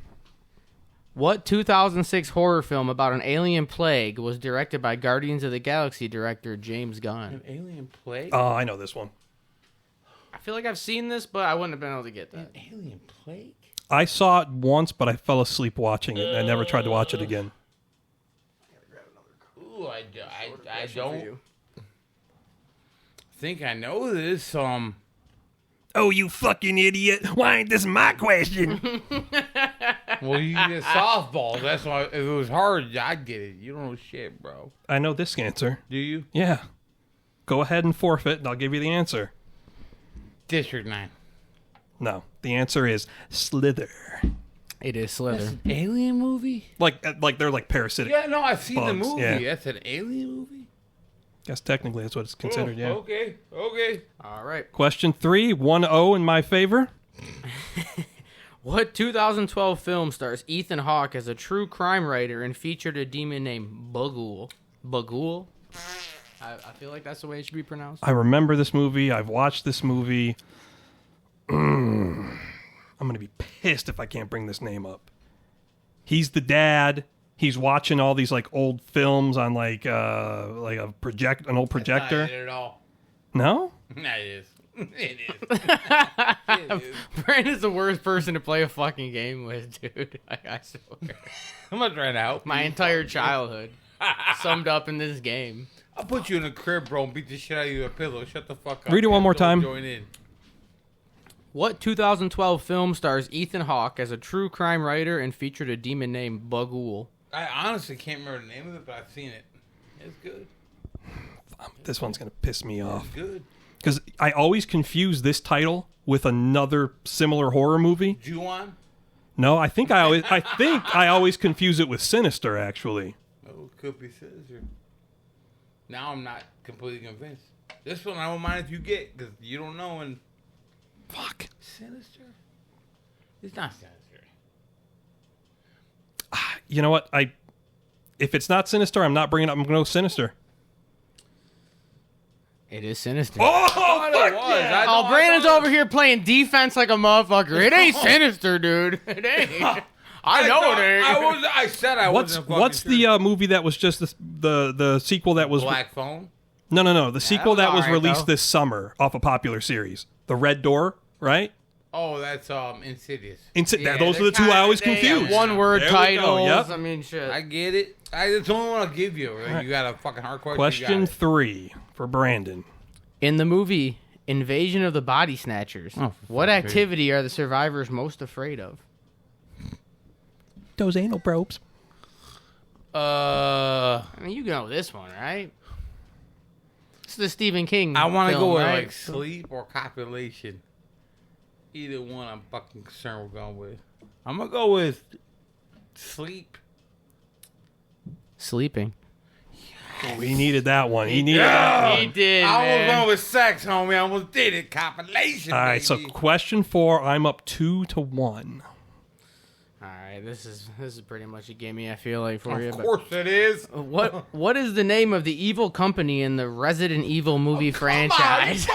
What 2006 horror film about an alien plague was directed by Guardians of the Galaxy director James Gunn? An alien plague. Oh, I know this one. I feel like I've seen this, but I wouldn't have been able to get that. An alien plague. I saw it once, but I fell asleep watching it, and I never tried to watch it again. Ooh, I don't think I know this. Oh, you fucking idiot. Why ain't this my question? Well, you get softballs. That's why. If it was hard, I'd get it. You don't know shit, bro. I know this answer. Do you? Yeah. Go ahead and forfeit, and I'll give you the answer. District 9. No. The answer is Slither. It is Slither. Alien movie? Like they're like parasitic. Yeah, no, I've seen the Bugs, movie. yeah. That's an alien movie? Guess technically that's what it's considered, yeah. Okay. All right. Question 3, 1-0 in my favor. What 2012 film stars Ethan Hawke as a true crime writer and featured a demon named Bagul? Bagul? I feel like that's the way it should be pronounced. I remember this movie. I've watched this movie. I'm going to be pissed if I can't bring this name up. He's the dad. He's watching all these like old films on like an old projector. Not it at all. No? No, it is. It is. Brandon's the worst person to play a fucking game with, dude. I swear. I'm not trying to help. My entire childhood summed up in this game. I'll put you in a crib, bro, and beat the shit out of you with a pillow. Shut the fuck up. Read it one more Don't time. Join in. What 2012 film stars Ethan Hawke as a true crime writer and featured a demon named Bagul? I honestly can't remember the name of it, but I've seen it. It's good. This one's going to piss me off. It's good. Because I always confuse this title with another similar horror movie. Ju-on? No, I think I always confuse it with Sinister, actually. Oh, it could be Sinister. Now I'm not completely convinced. This one I don't mind if you get, because you don't know. And Fuck. Sinister? It's not Sinister. You know what? If it's not Sinister, I'm not bringing it up. I'm going to go Sinister. It is Sinister. Oh, fuck yeah! Oh, Brandon's over here playing defense like a motherfucker. It ain't Sinister, dude. It ain't. I know it ain't. I said I wasn't fucking What's sure. the movie that was just the sequel that was Black Phone? No. The sequel that was alright, released though. this summer off a popular series. The Red Door, right? Oh, that's Insidious. Yeah, those are the they're two I always kinda- confused. One word There we go, titles. yep. I mean, shit. I get it. It's the only one I'll give you. You got a fucking hard question. Question 3 for Brandon. In the movie Invasion of the Body Snatchers, Oh, for what fuck's sake. activity are the survivors most afraid of? Those anal probes. I mean, you know this one, right? It's the Stephen King. I want to go with right? like sleep or copulation. Either one, I'm fucking concerned with going with. I'm gonna go with sleep. Sleeping. We needed that one. He needed that one. He did, I man. almost went with sex, homie. I almost did it. Copulation. All right, so baby. question 4, I'm up 2-1. All right, this is pretty much a gimme. I feel like for you. Of course it is. But what is the name of the evil company in the Resident Evil movie franchise?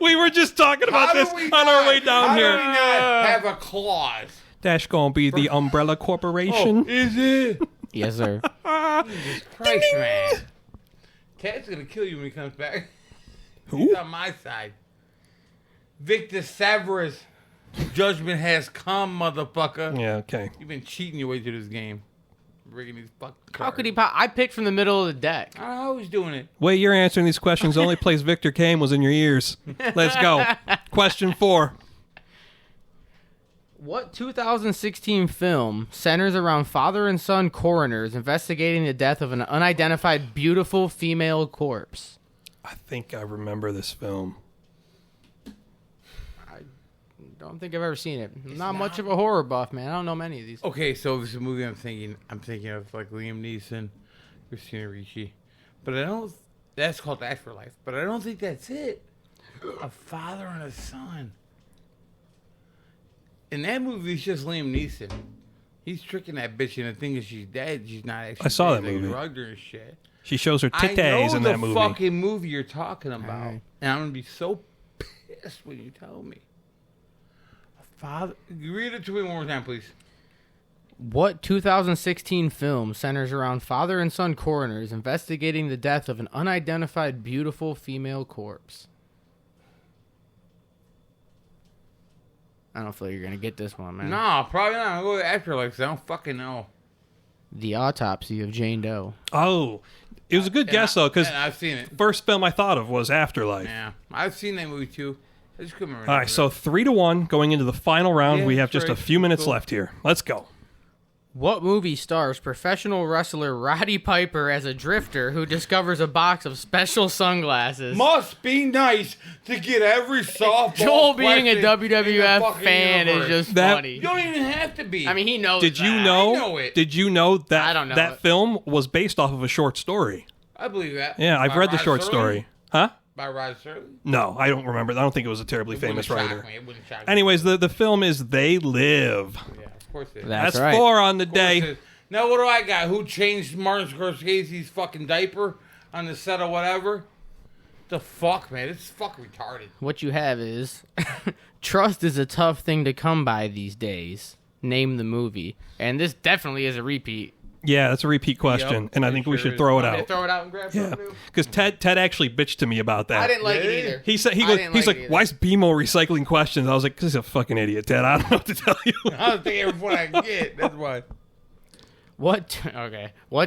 We were just talking about this on our way down How here. do we not have a clause? That's gonna be the Umbrella Corporation. Is it? Yes, sir. Jesus Christ, man. Cat's gonna kill you when he comes back. Who? He's on my side. Victor Severus. Judgment has come, motherfucker. Yeah, okay. You've been cheating your way through this game. Rigging these fucking cards. How could he? I picked from the middle of the deck. I don't know how he's doing it. Way you're answering these questions, the only place Victor came was in your ears. Let's go. Question 4. What 2016 film centers around father and son coroners investigating the death of an unidentified beautiful female corpse? I think I remember this film. Don't think I've ever seen it. I'm not much of a horror buff, man. I don't know many of these. Okay, so this is a movie I'm thinking of like Liam Neeson, Christina Ricci. But I don't, that's called Afterlife. But I don't think that's it. A father and a son. In that movie, it's just Liam Neeson. He's tricking that bitch into thinking she's dead. She's not actually I saw dead. that They movie. drugged her and shit. She shows her I titties know in the that movie. fucking movie you're talking about. Alright. And I'm going to be so pissed when you tell me. A father... Read it to me one more time, please. What 2016 film centers around father and son coroners investigating the death of an unidentified beautiful female corpse? I don't feel like you're going to get this one, man. No, probably not. I'll go with Afterlife 'cause I don't fucking know. The Autopsy of Jane Doe. Oh, it was a good guess, though, because And I've seen it. first film I thought of was Afterlife. Yeah, I've seen that movie too. I just couldn't remember. All right, so 3-1 going into the final round. Yeah, We have that's just a right. few minutes Cool. left here. Let's go. What movie stars professional wrestler Roddy Piper as a drifter who discovers a box of special sunglasses? Must be nice to get every softball. Joel being a question in the WWF fucking fan universe. is just That- funny. You don't even have to be. I mean, he knows Did you that. know? I know it. Did you know that I don't know that it. film was based off of a short story? I believe that. Yeah, I've By read the Rod short Serling? story. Huh? By Rod Serling. No, I don't remember. I don't think it was a terribly It famous wouldn't shock writer. me. It wouldn't shock me. Anyways, the film is They Live. Yeah, of course it is. That's That's right. 4 on the Of course it day. is. Now what do I got? Who changed Martin Scorsese's fucking diaper on the set of whatever? The fuck, man? It's fucking retarded. What you have is trust is a tough thing to come by these days. Name the movie. And this definitely is a repeat. Yeah, that's a repeat question, Yep, and I it think we sure should is. throw it Want me to out. throw it out and grab Yeah, something new? because Ted actually bitched to me about that. I didn't like it Really? either. He said I didn't he's like like, it why is BMO recycling questions? I was like, because he's a fucking idiot, Ted. I don't know what to tell you. I'll take every one I can get. That's why. What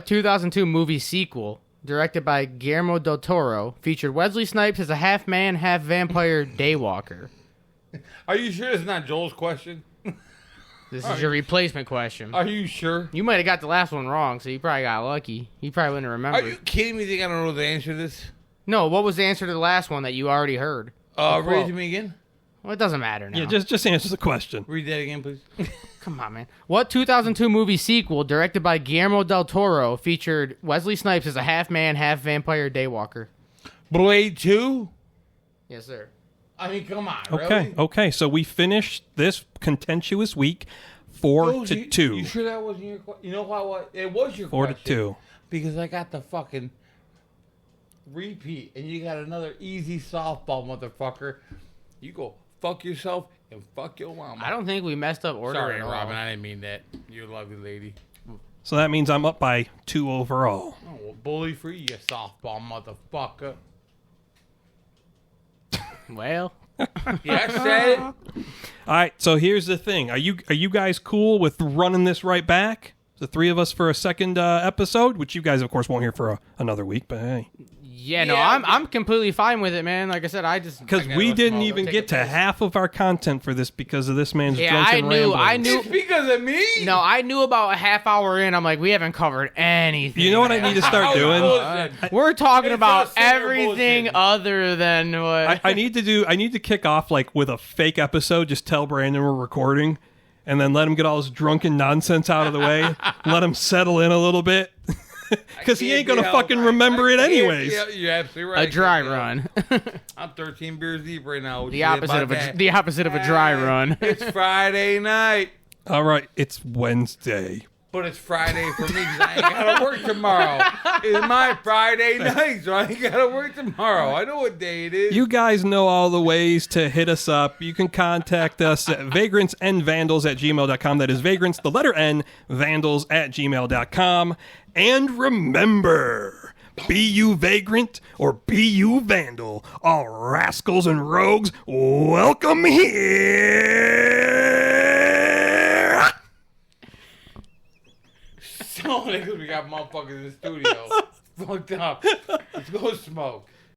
2002 movie sequel directed by Guillermo del Toro featured Wesley Snipes as a half man, half vampire daywalker? Are you sure it's not Joel's question? This is your replacement question. Are you sure? You might have got the last one wrong, so you probably got lucky. You probably wouldn't remember. Are you kidding me? Think I don't know the answer to this? No, what was the answer to the last one that you already heard? Read quote. it to me again. Well, it doesn't matter now. Yeah, just answer the question. Read that again, please. Come on, man. What 2002 movie sequel directed by Guillermo del Toro featured Wesley Snipes as a half man, half vampire daywalker? Blade 2? Yes, sir. I mean, come on. Okay, okay. So we finished this contentious week 4-2. You sure that wasn't your question? You know what? It was your 4 question. to 2. Because I got the fucking repeat, and you got another easy softball, motherfucker. You go fuck yourself and fuck your mama. I don't think we messed up order Sorry, at all. Robin. I didn't mean that. You're a lovely lady. So that means I'm up by 2 overall. Oh, well, bully free, you softball motherfucker. Well, Yeah, I said it. All right. So here's the thing. Are you guys cool with running this right back? The 3 of us for a second episode, which you guys, of course, won't hear for another week. But hey, Yeah, no, Yeah, I'm completely fine with it, man. Like I said, I just Because gotta we go didn't smoke. even Take get a to piss. half of our content for this because of this man's Yeah, drunken ramblings. I knew. It's because of me. No, I knew about a half hour in. I'm like, we haven't covered anything. You know what I need to start doing? Bullshit. We're talking It's about us sitting there everything bullshitting. other than what. I need to kick off like with a fake episode. Just tell Brandon we're recording, and then let him get all his drunken nonsense out of the way. Let him settle in a little bit, because he ain't gonna fucking remember it anyways. Yeah, you're absolutely right. a dry run. I'm 13 beers deep right now. the opposite of a dry run. It's Friday night. All right, it's Wednesday. But it's Friday for me because I ain't gotta work tomorrow. It's my Friday night, so I ain't gotta work tomorrow. I know what day it is. You guys know all the ways to hit us up. You can contact us at vagrantsnvandals@gmail.com. That is vagrants, the letter N, vandals@gmail.com. And remember, be you vagrant or be you vandal, all rascals and rogues, welcome here. So niggas, we got motherfuckers in the studio. Fucked up. Let's go smoke.